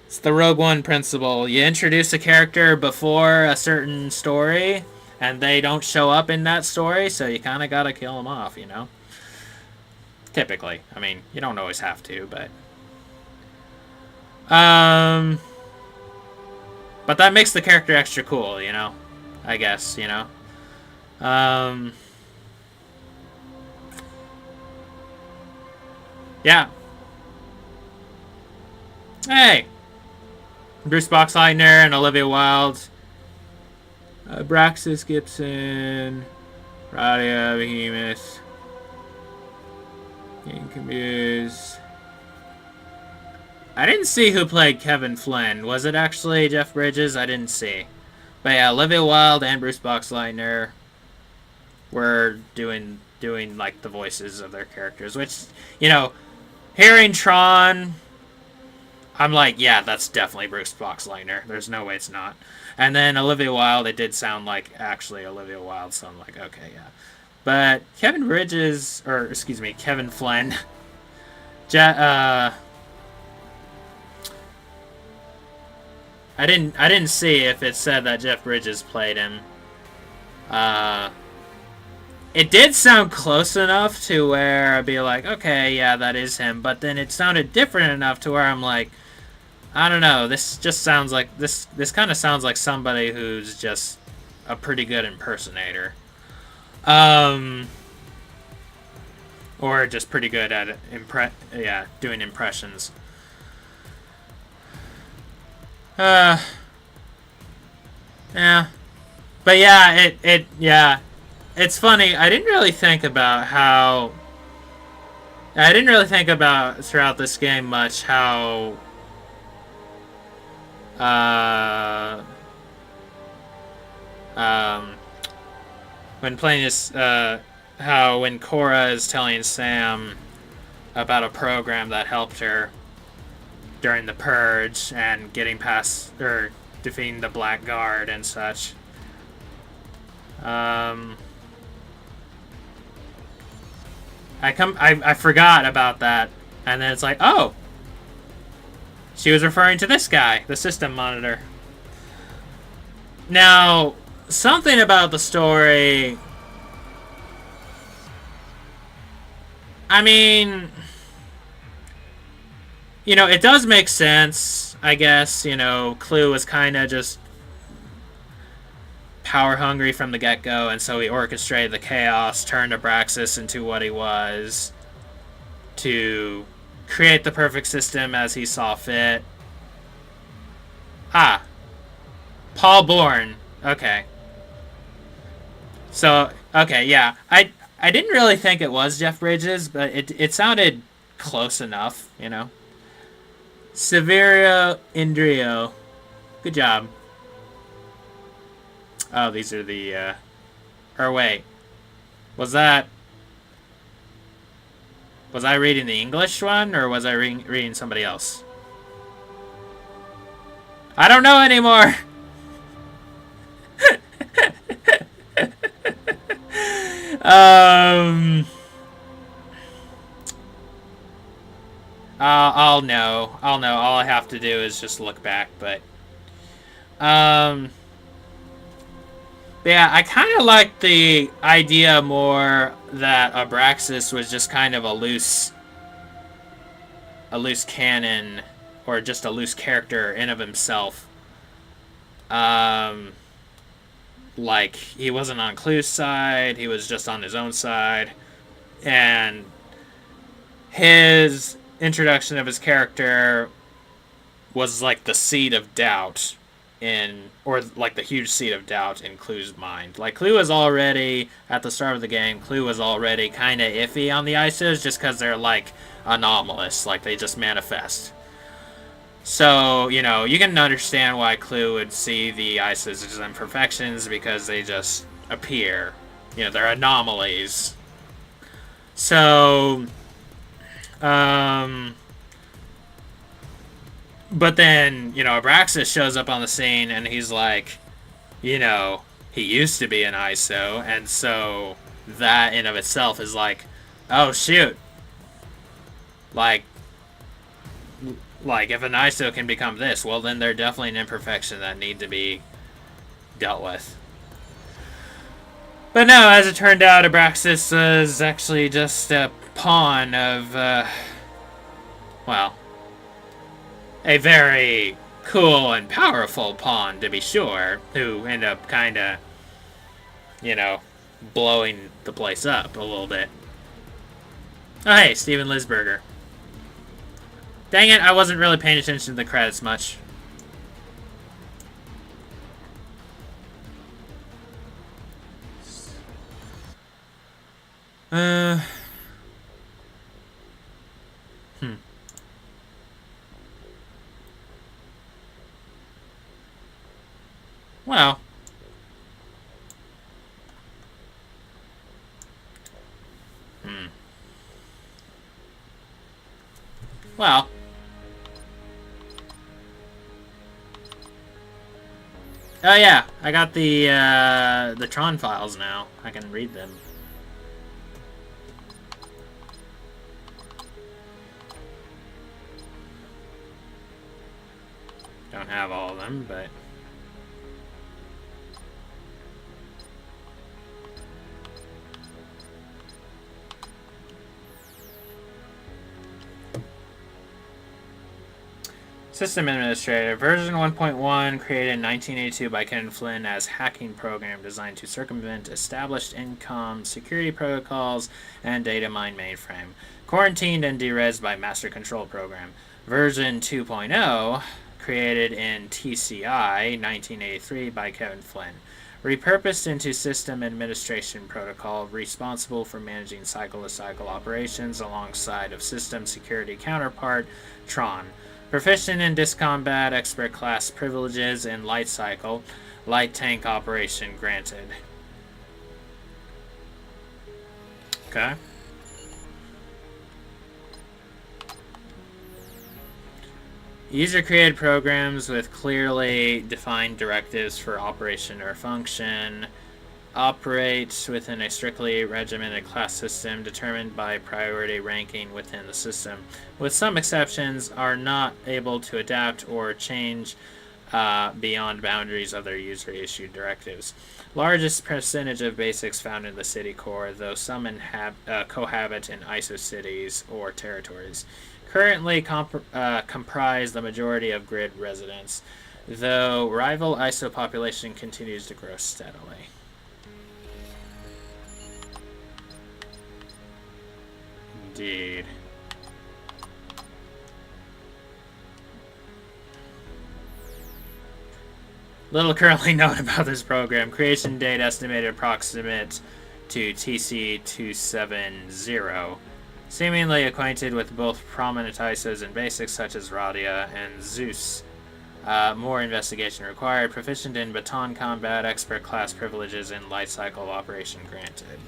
It's the Rogue One principle. You introduce a character before a certain story, and they don't show up in that story, so you kind of gotta kill them off, you know? Typically. I mean, you don't always have to, but... But that makes the character extra cool, you know? I guess, you know? Yeah. Hey! Bruce Boxleitner and Olivia Wilde. Braxis Gibson. Radia Behemoth. Getting confused. I didn't see who played Kevin Flynn. Was it actually Jeff Bridges? I didn't see. But yeah, Olivia Wilde and Bruce Boxleitner were doing like the voices of their characters, which, you know, hearing Tron, I'm like, yeah, that's definitely Bruce Boxleitner. There's no way it's not. And then Olivia Wilde, it did sound like actually Olivia Wilde, so I'm like, okay, yeah. But Kevin Bridges, or excuse me, Kevin Flynn, I didn't see if it said that Jeff Bridges played him. It did sound close enough to where I'd be like, okay, yeah, that is him. But then it sounded different enough to where I'm like, I don't know. This just sounds like this kind of sounds like somebody who's just a pretty good impersonator, or just pretty good at doing impressions. Yeah. But yeah, yeah. It's funny, I didn't really think about throughout this game much how when playing this how when Cora is telling Sam about a program that helped her during the purge and getting past, or defeating the Black Guard and such. I forgot about that, and then it's like, oh, she was referring to this guy, the system monitor. Now, something about the story. I mean, you know, it does make sense, I guess. You know, Clue was kind of just power hungry from the get-go, and so he orchestrated the chaos, turned Abraxas into what he was, to create the perfect system as he saw fit. Ah, Paul Bourne. Okay. So, okay, yeah. I didn't really think it was Jeff Bridges, but it sounded close enough, you know. Severio Indrio. Good job. Oh, these are the, or wait. Was I reading the English one, or was I reading somebody else? I don't know anymore! I'll know. All I have to do is just look back, but... yeah, I kind of like the idea more that Abraxas was just kind of a loose cannon, or just a loose character in of himself. Like, he wasn't on Clue's side, he was just on his own side, and his introduction of his character was like the seed of doubt or like the huge seed of doubt in Clue's mind. Like, Clue was already, at the start of the game, Clue was already kind of iffy on the ISOs just because they're, like, anomalous. Like, they just manifest. So, you know, you can understand why Clue would see the ISOs as imperfections, because they just appear. You know, they're anomalies. So, but then, you know, Abraxas shows up on the scene, and he's like, you know, he used to be an ISO, and so that in of itself is like, oh, shoot. Like, if an ISO can become this, well, then they're definitely an imperfection that need to be dealt with. But no, as it turned out, Abraxas is actually just a pawn of, well, a very cool and powerful pawn, to be sure, who end up kind of, you know, blowing the place up a little bit. Oh, hey, Steven Lisberger. Dang it, I wasn't really paying attention to the credits much. Well. Well. Oh yeah, I got the Tron files now. I can read them. Don't have all of them, but... System Administrator. Version 1.1, created in 1982 by Ken Flynn as hacking program designed to circumvent established income security protocols and data mine mainframe. Quarantined and derezzed by Master Control Program. Version 2.0, created in TCI 1983 by Kevin Flynn. Repurposed into System Administration Protocol, responsible for managing cycle-to-cycle operations alongside of system security counterpart, Tron. Proficient in Discombat, Expert Class privileges in Light Cycle, Light Tank Operation granted. Okay. User-created programs with clearly defined directives for operation or function operate within a strictly regimented class system determined by priority ranking within the system. With some exceptions, are not able to adapt or change beyond boundaries of their user-issued directives. Largest percentage of basics found in the city core, though some cohabit in ISO cities or territories. Currently comprise the majority of grid residents, though rival ISO population continues to grow steadily. Indeed. Little currently known about this program. Creation date estimated approximate to TC270. Seemingly acquainted with both prominent ISOs and basics such as Radia and Zeus. More investigation required. Proficient in baton combat, expert class privileges, and life cycle operation granted.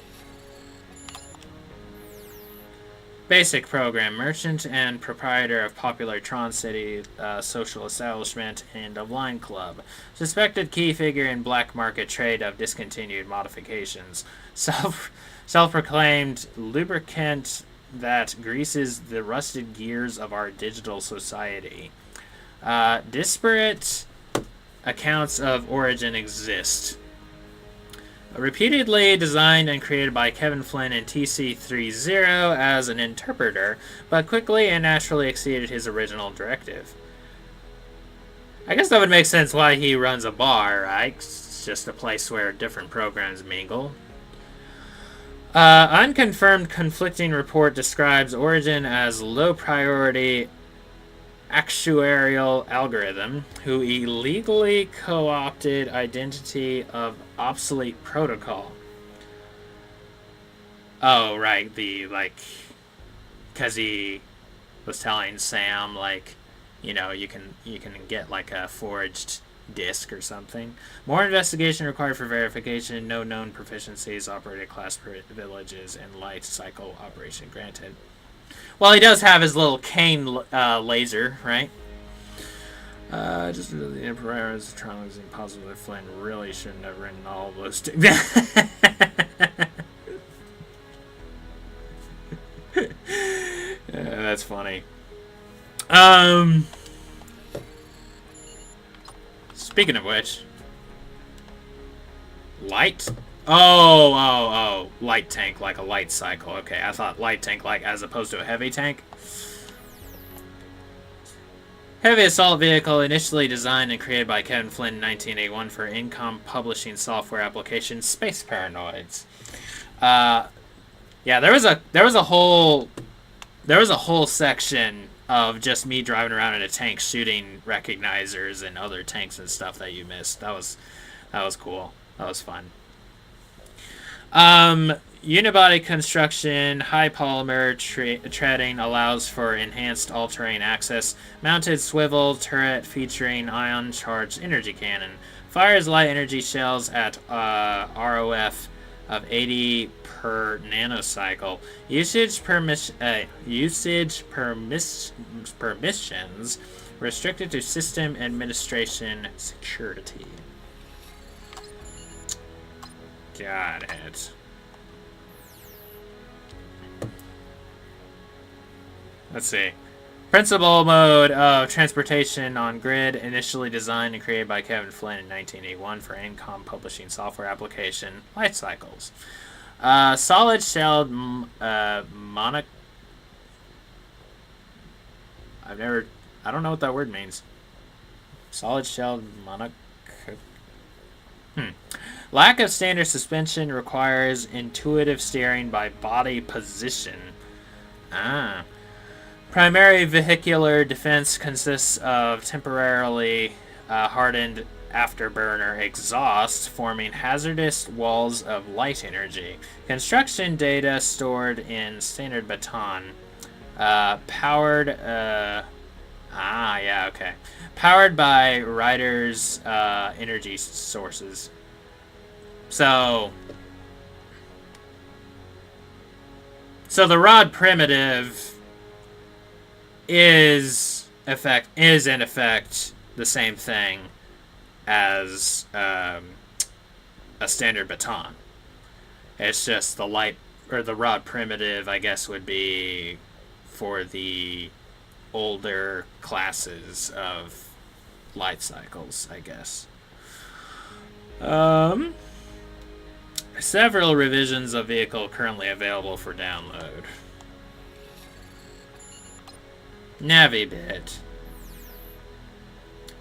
Basic program. Merchant and proprietor of popular Tron City social establishment and a wine club. Suspected key figure in black market trade of discontinued modifications. Self-proclaimed lubricant that greases the rusted gears of our digital society. Disparate accounts of origin exist. Repeatedly designed and created by Kevin Flynn in TC30 as an interpreter, but quickly and naturally exceeded his original directive. I guess that would make sense why he runs a bar, right? It's just a place where different programs mingle. Unconfirmed conflicting report describes Origin as low priority actuarial algorithm who illegally co-opted identity of obsolete protocol. Oh, right, because he was telling Sam, you can get a forged disk or something. More investigation required for verification. No known proficiencies, operated class privileges, and life cycle operation granted. Well, he does have his little cane laser, right? Just the Emperor is Tron was impossible. Flynn really shouldn't have written all of those. That's funny. Speaking of which, light. Oh, light tank, like a light cycle. Okay, I thought light tank as opposed to a heavy tank. Heavy assault vehicle initially designed and created by Kevin Flynn in 1981 for Incom publishing software application Space Paranoids. Yeah, there was a whole section of just me driving around in a tank shooting recognizers and other tanks and stuff that you missed. That was cool. That was fun. Unibody construction, high polymer treading allows for enhanced all-terrain access. Mounted swivel turret featuring ion-charged energy cannon. Fires light energy shells at ROF of 80 per nanocycle. Usage permissions restricted to system administration security. Got it. Let's see. Principal mode of transportation on grid, initially designed and created by Kevin Flynn in 1981 for Incom publishing software application life cycles. Solid-shelled monoc... I don't know what that word means. Solid-shelled monoc... Lack of standard suspension requires intuitive steering by body position. Primary vehicular defense consists of temporarily hardened afterburner exhaust forming hazardous walls of light energy. Construction data stored in standard baton. Powered by riders' energy sources. So the rod primitive is in effect the same thing as a standard baton. It's just the light or the rod primitive, I guess, would be for the older classes of light cycles, I guess. Several revisions of vehicle currently available for download. Navibit.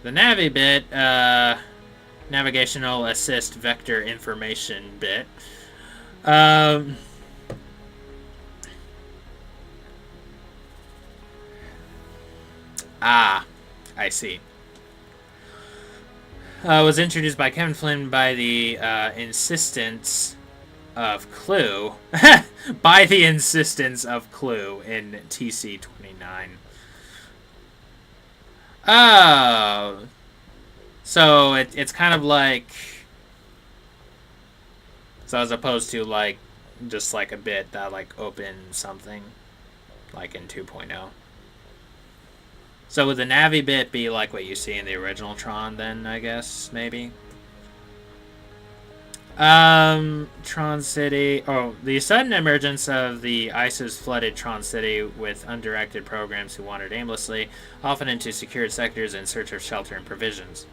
The Navibit, navigational assist vector information bit. I see. Was introduced by Kevin Flynn by the insistence of Clue. By the insistence of Clue in TC29. Oh. So it's kind of like... So as opposed to like just like a bit that like opens something like in 2.0. So would the Navi bit be like what you see in the original Tron then, I guess, maybe? Tron City. Oh, the sudden emergence of the ISIS flooded Tron City with undirected programs who wandered aimlessly, often into secured sectors in search of shelter and provisions.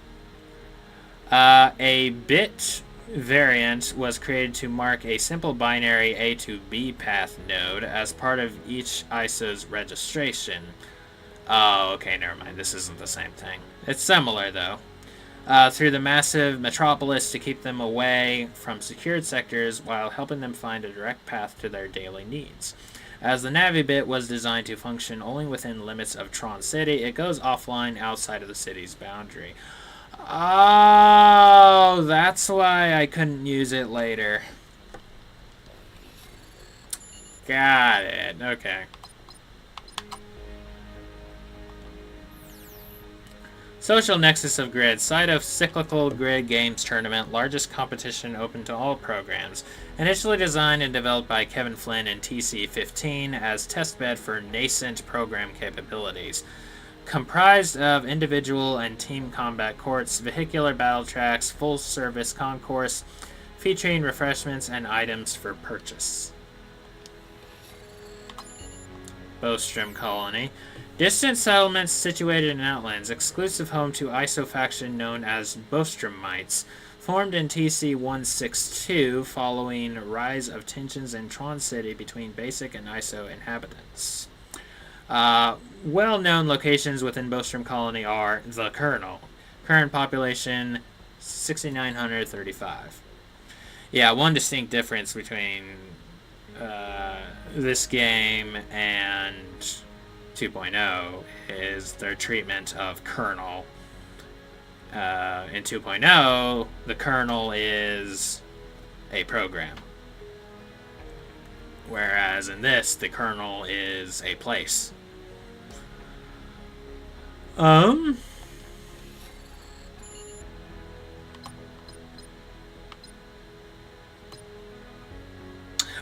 A bit variant was created to mark a simple binary A to B path node as part of each ISO's registration. Oh, okay, never mind. This isn't the same thing. It's similar, though. Through the massive metropolis to keep them away from secured sectors while helping them find a direct path to their daily needs. As the Navibit was designed to function only within limits of Tron City, it goes offline outside of the city's boundary. Oh, that's why I couldn't use it later. Got it. Okay. Social Nexus of Grid, site of Cyclical Grid Games Tournament, largest competition open to all programs. Initially designed and developed by Kevin Flynn in TC15 as testbed for nascent program capabilities. Comprised of individual and team combat courts, vehicular battle tracks, full-service concourse, featuring refreshments and items for purchase. Bostrom Colony. Distant settlements situated in Outlands, exclusive home to ISO faction known as Bostromites, formed in TC-162 following rise of tensions in Tron City between basic and ISO inhabitants. Well-known locations within Bostrom Colony are the Colonel. Current population, 6,935. Yeah, one distinct difference between this game and 2.0 is their treatment of Colonel. In 2.0, the Colonel is a program. Whereas in this, the Colonel is a place. Oh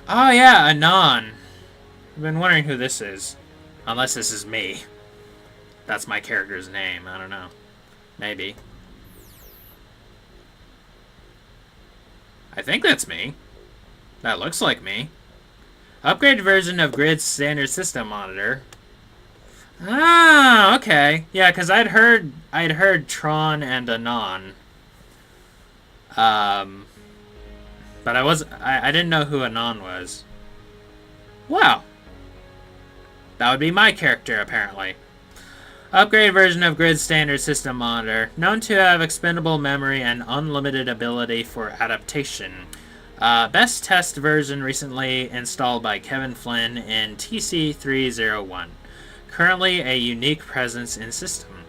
yeah, Anon. I've been wondering who this is. Unless this is me. That's my character's name. I don't know. Maybe. I think that's me. That looks like me. Upgraded version of Grid's standard system monitor. Ah, okay. Yeah, because I'd heard Tron and Anon. But I didn't know who Anon was. Wow. That would be my character, apparently. Upgraded version of Grid's standard system monitor. Known to have expendable memory and unlimited ability for adaptation. Best test version recently installed by Kevin Flynn in TC301. Currently a unique presence in system.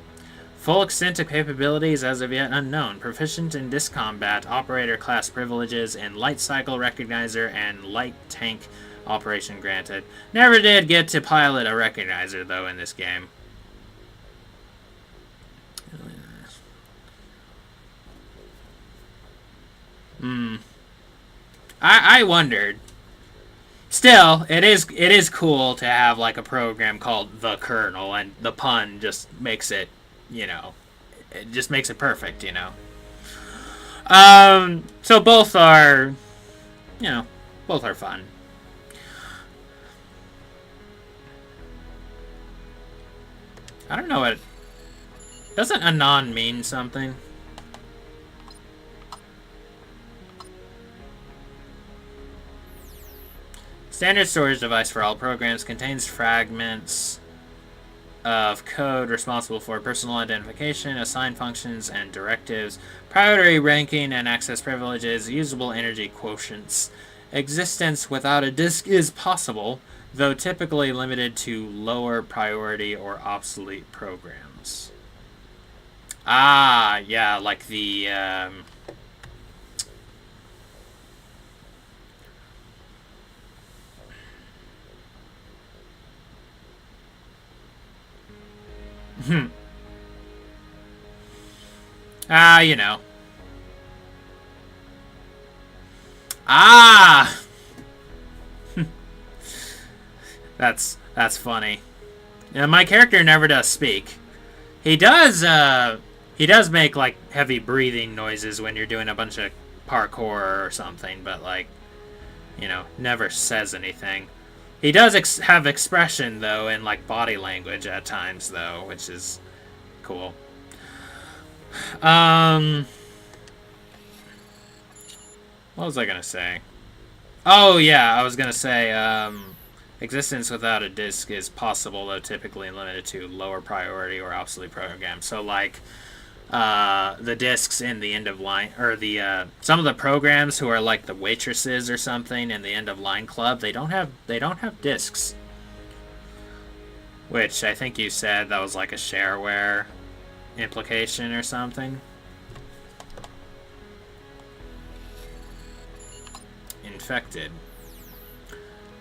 Full extent of capabilities as of yet unknown. Proficient in disc combat, operator class privileges, and light cycle recognizer and light tank operation granted. Never did get to pilot a recognizer, though, in this game. I wondered. still, it is cool to have like a program called the kernel, and the pun just makes it, you know, it just makes it perfect, you know. So both are, you know, both are fun. I don't know what... Doesn't Anon mean something? Standard storage device for all programs contains fragments of code responsible for personal identification, assigned functions and directives, priority ranking and access privileges, usable energy quotients. Existence without a disk is possible, though typically limited to lower priority or obsolete programs. Ah, yeah, like the... you know. Ah! That's funny. Yeah, my character never does speak. He does make, like, heavy breathing noises when you're doing a bunch of parkour or something, but, like, you know, never says anything. He does have expression, though, in, like, body language at times, though, which is cool. What was I gonna say? Oh, yeah, I was gonna say, existence without a disk is possible, though typically limited to lower priority or obsolete programs. So, like, the discs in the end of line, or the some of the programs who are like the waitresses or something in the end of line club, they don't have discs. Which I think you said that was like a shareware implication or something. Infected.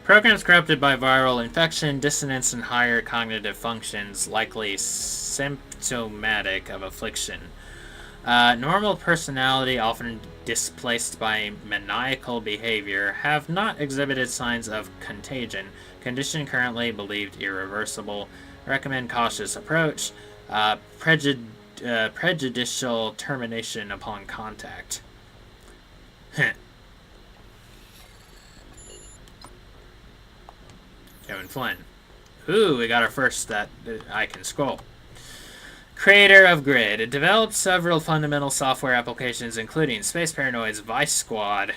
Programs corrupted by viral infection, dissonance, and higher cognitive functions, likely symptomatic of affliction. Normal personality, often displaced by maniacal behavior, have not exhibited signs of contagion. Condition currently believed irreversible. Recommend cautious approach. Prejudicial termination upon contact. Kevin Flynn. Ooh, we got our first that I can scroll. Creator of Grid. It developed several fundamental software applications, including Space Paranoid's Vice Squad.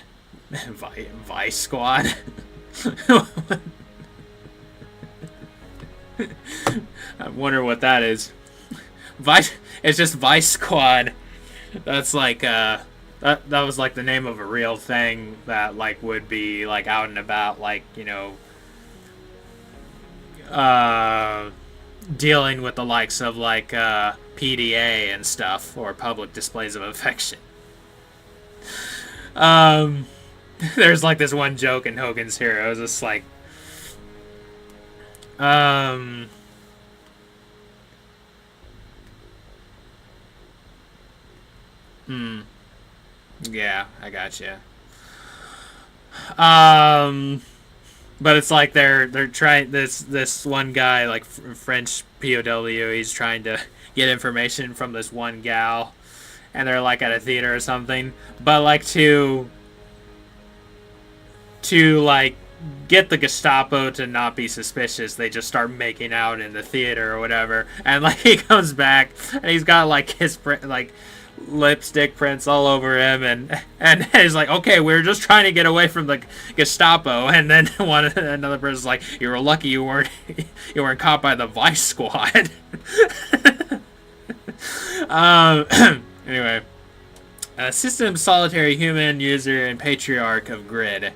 Vice Squad? I wonder what that is. It's just Vice Squad. That's like, that was like the name of a real thing that, like, would be, like, out and about, like, you know, dealing with the likes of, like, PDA and stuff, or public displays of affection. There's, like, this one joke in Hogan's Heroes, it's like, yeah, I gotcha. But it's like they're trying, this one guy, like French POW, he's trying to get information from this one gal, and they're like at a theater or something. But like to like get the Gestapo to not be suspicious, they just start making out in the theater or whatever. And like he comes back and he's got like his like lipstick prints all over him, and he's like, okay, we're just trying to get away from the Gestapo. And then another person's like, you were lucky you weren't caught by the Vice Squad. Anyway, system solitary human user and patriarch of Grid,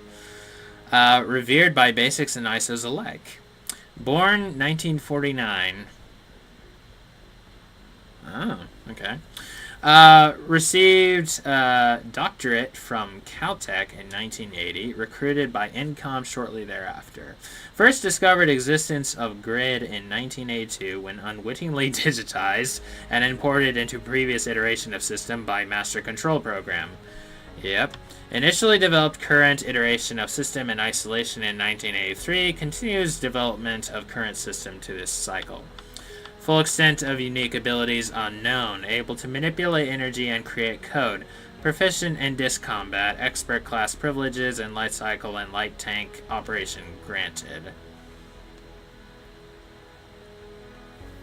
revered by basics and ISOs alike. Born 1949. Oh, okay. Received doctorate from Caltech in 1980, recruited by Incom shortly thereafter. First discovered existence of Grid in 1982 when unwittingly digitized and imported into previous iteration of system by Master Control Program. Yep. Initially developed current iteration of system in isolation in 1983, continues development of current system to this cycle. Full extent of unique abilities unknown, able to manipulate energy and create code, proficient in disc combat, expert class privileges, and light cycle and light tank operation granted.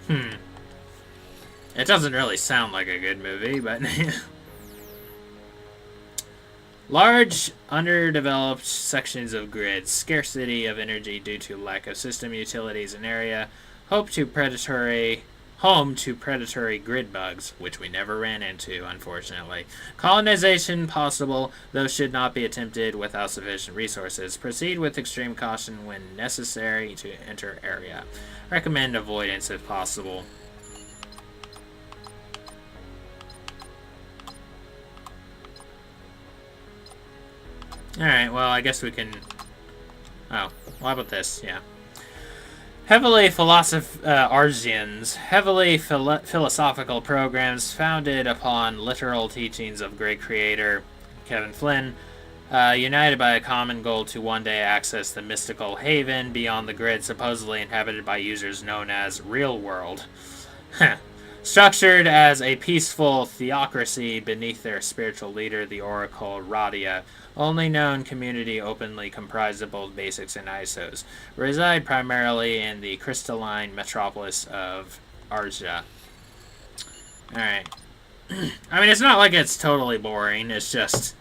It doesn't really sound like a good movie, but... Large, underdeveloped sections of grid, scarcity of energy due to lack of system utilities in area, home to predatory grid bugs, which we never ran into, unfortunately. Colonization possible, though should not be attempted without sufficient resources. Proceed with extreme caution when necessary to enter area. Recommend avoidance if possible. Alright, well, I guess we can... Oh, well, how about this? Yeah. Heavily philosophical programs founded upon literal teachings of great creator Kevin Flynn, united by a common goal to one day access the mystical haven beyond the grid supposedly inhabited by users known as Real World. Structured as a peaceful theocracy beneath their spiritual leader, the Oracle Radia, only known community openly comprised of both basics and ISOs, reside primarily in the crystalline metropolis of Arja. Alright. I mean, it's not like it's totally boring, it's just...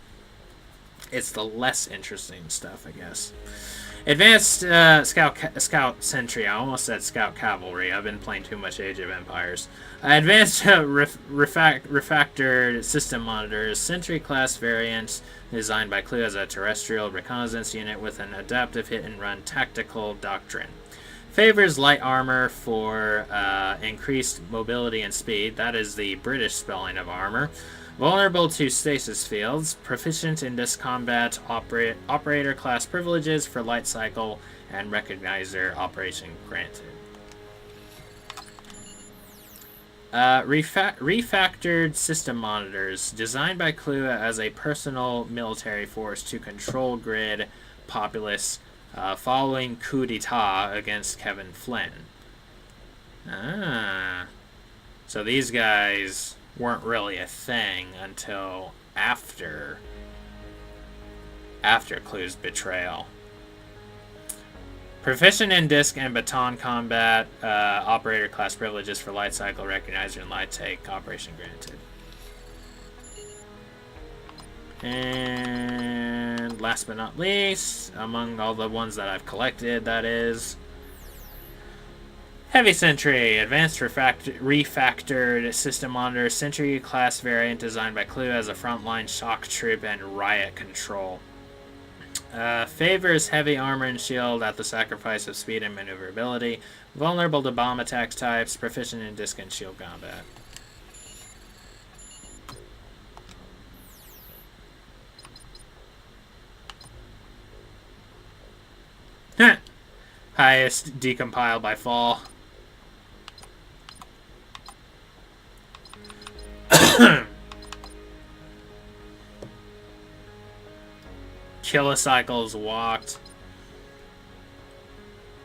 it's the less interesting stuff, I guess. Advanced Scout Sentry. I almost said Scout Cavalry. I've been playing too much Age of Empires. Advanced Refactored System Monitors. Sentry class variant designed by Clue as a terrestrial reconnaissance unit with an adaptive hit-and-run tactical doctrine. Favors light armor for increased mobility and speed. That is the British spelling of armor. Vulnerable to stasis fields, proficient in disc combat, operator class privileges for light cycle, and recognizer operation granted. Refactored system monitors, designed by Clue as a personal military force to control grid populace following coup d'etat against Kevin Flynn. So these guys weren't really a thing until after Clue's betrayal. Proficient in disc and baton combat, operator class privileges for light cycle, recognizer, and light take operation granted. And last but not least, among all the ones that I've collected, that is Heavy Sentry, advanced refactored system monitor, Sentry class variant designed by Clue as a frontline shock troop and riot control. Favors heavy armor and shield at the sacrifice of speed and maneuverability. Vulnerable to bomb attack types, proficient in disc and shield combat. Highest decompile by fall. Kilocycles walked.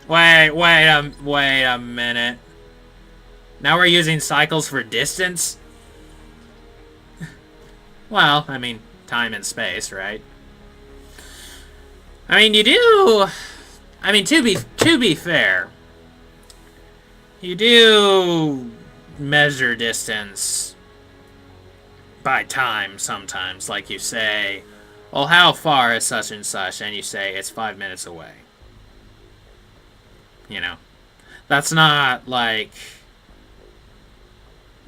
Wait a minute. Now we're using cycles for distance? Well, I mean, time and space, right? I mean, you do... I mean, to be fair, you do measure distance by time sometimes. Like you say, well, how far is such and such? And you say it's 5 minutes away. You know, that's not like...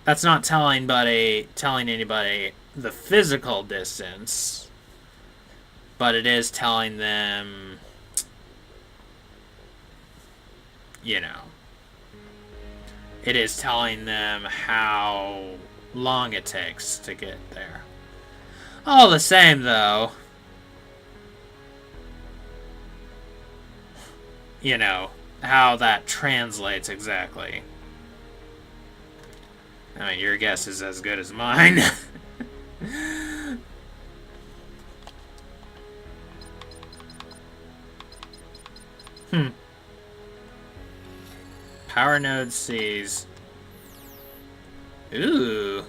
that's not telling anybody the physical distance, but it is telling them, you know, it is telling them how long it takes to get there. All the same, though, you know, how that translates exactly. I mean, your guess is as good as mine. Power node sees. Ooh.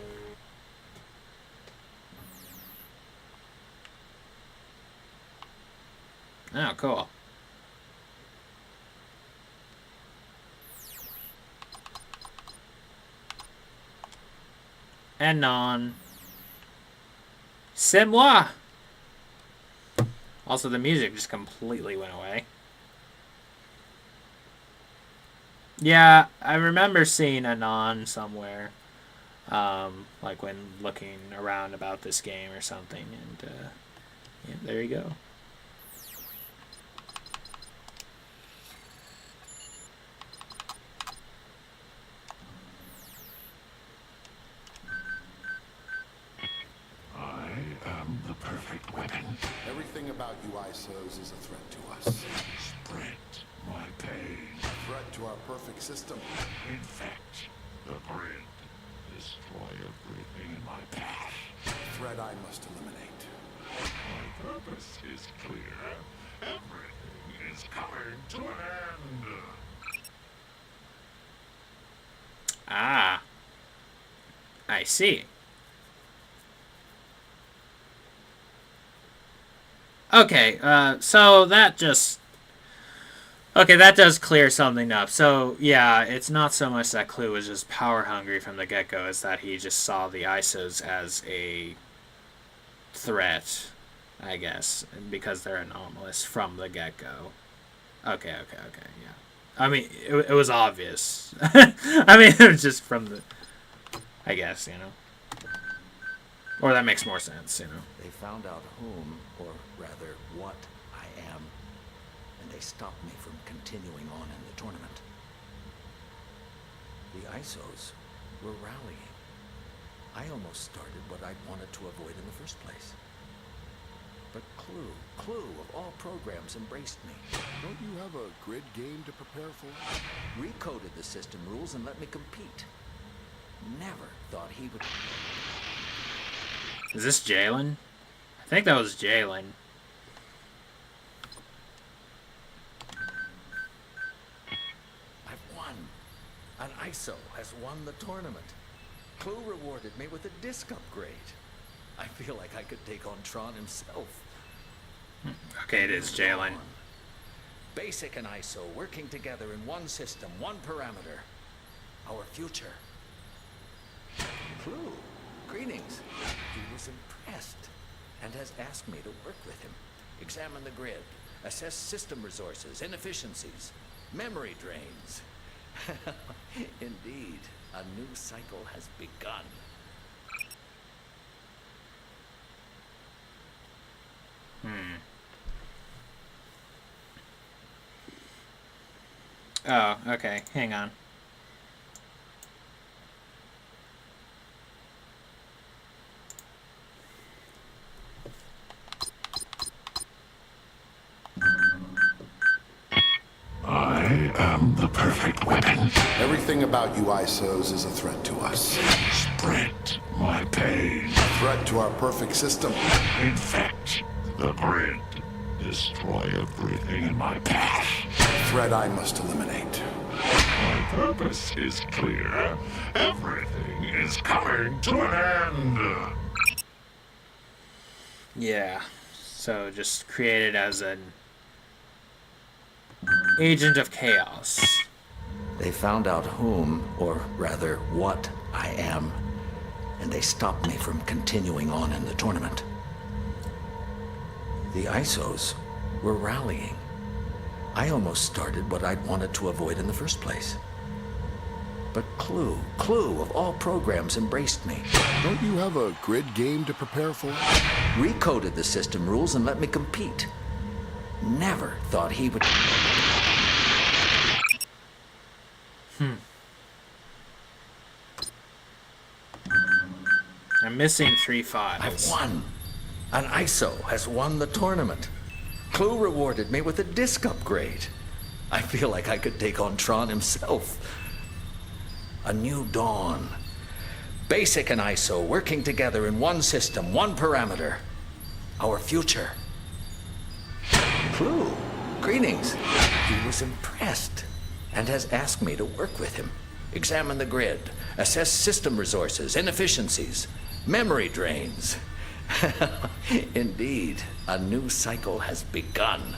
Oh, cool. Anon. C'est moi! Also, the music just completely went away. Yeah, I remember seeing Anon somewhere. Like when looking around about this game or something. And, yeah, there you go. The perfect weapon. Everything about you ISOs is a threat to us. Spread my pain. A threat to our perfect system. Infect the grid. Destroy everything in my path. A threat I must eliminate. My purpose is clear. Everything is coming to an end. Ah. I see. Okay, so that just... Okay, that does clear something up. So, yeah, it's not so much that Clue was just power-hungry from the get-go, as that he just saw the ISOs as a threat, I guess, because they're anomalous from the get-go. Okay, yeah. I mean, it was obvious. I mean, it was just from the... I guess, you know. Or that makes more sense, you know. They found out whom, or rather what, I am, and they stopped me from continuing on in the tournament. The ISOs were rallying. I almost started what I'd wanted to avoid in the first place. But Clue of all programs embraced me. Don't you have a grid game to prepare for? Recoded the system rules and let me compete. Never thought he would... Is this Jalen? I think that was Jalen. I've won. An ISO has won the tournament. Clue rewarded me with a disc upgrade. I feel like I could take on Tron himself. Okay, it is Jalen. Basic and ISO working together in one system, one parameter. Our future. Clue, greetings. He was impressed and has asked me to work with him. Examine the grid, assess system resources, inefficiencies, memory drains. Indeed, a new cycle has begun. Oh, okay. Hang on. I am the perfect weapon. Everything about you ISOs is a threat to us. Spread my pain. A threat to our perfect system. Infect the grid. Destroy everything in my path. A threat I must eliminate. My purpose is clear. Everything is coming to an end. Yeah. So just created as an agent of chaos. They found out whom, or rather what, I am, and they stopped me from continuing on in the tournament. The ISOs were rallying. I almost started what I'd wanted to avoid in the first place. But Clue of all programs embraced me. Don't you have a grid game to prepare for? Recoded the system rules and let me compete. Never thought he would... I'm missing 3 I've files. won. An ISO has won the tournament. Clue rewarded me with a disc upgrade. I feel like I could take on Tron himself. A new dawn. Basic and ISO working together in one system, one parameter. Our future. Clue, Greetings. He was impressed and has asked me to work with him. Examine the grid, assess system resources, inefficiencies, memory drains. Indeed, a new cycle has begun.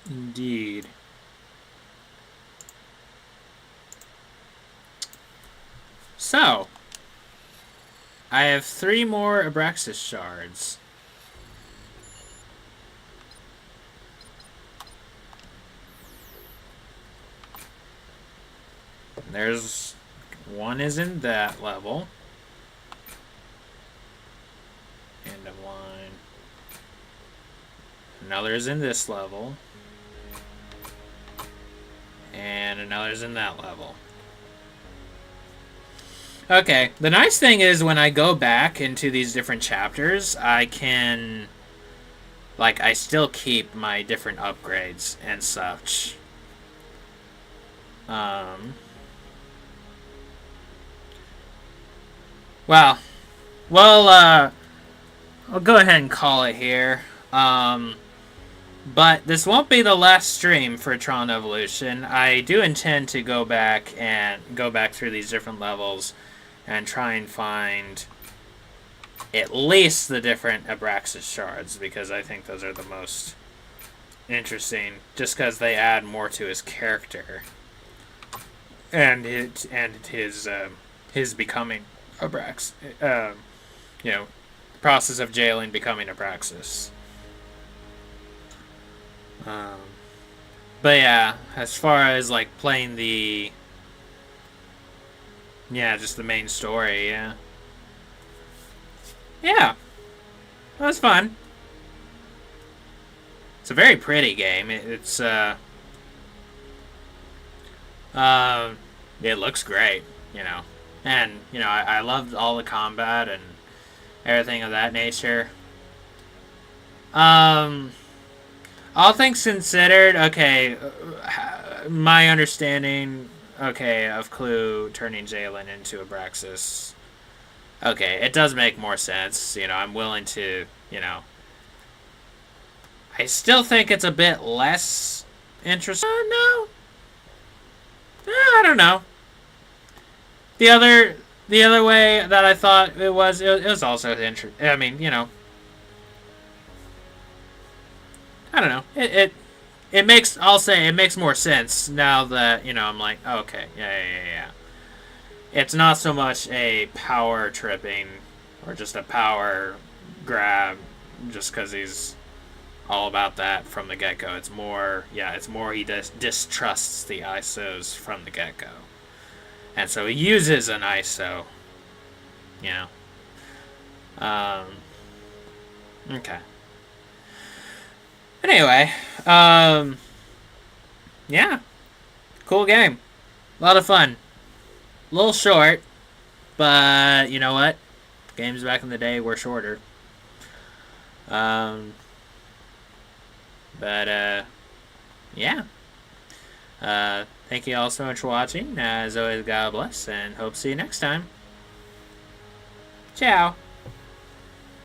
Indeed. So, I have 3 more Abraxas shards. There's one is in that level. End of line. Another is in this level. And another's in that level. Okay, the nice thing is when I go back into these different chapters, I can, like, I still keep my different upgrades and such. Well, I'll go ahead and call it here. But this won't be the last stream for Tron Evolution. I do intend to go back through these different levels and try and find at least the different Abraxas shards, because I think those are the most interesting, just because they add more to his character and his becoming Abraxas. You know, the process of jailing, becoming Abraxas. But yeah, as far as like playing just the main story, yeah, that was fun. It's a very pretty game. It looks great, you know, and you know I loved all the combat and everything of that nature. All things considered, okay, my understanding, okay, of Clue turning Jalen into Abraxas, okay, it does make more sense. You know, I'm willing to, you know, I still think it's a bit less interesting. No. I don't know. The other way that I thought it was also interesting. I mean, you know, I don't know. It makes, I'll say, it makes more sense now that, you know, I'm like, okay, yeah. It's not so much a power tripping or just a power grab just because he's all about that from the get-go. It's more he distrusts the ISOs from the get-go. And so he uses an ISO, you know. Okay. Anyway, yeah, cool game, a lot of fun, a little short, but you know what, games back in the day were shorter, yeah, thank you all so much for watching. As always, God bless, and hope to see you next time. Ciao.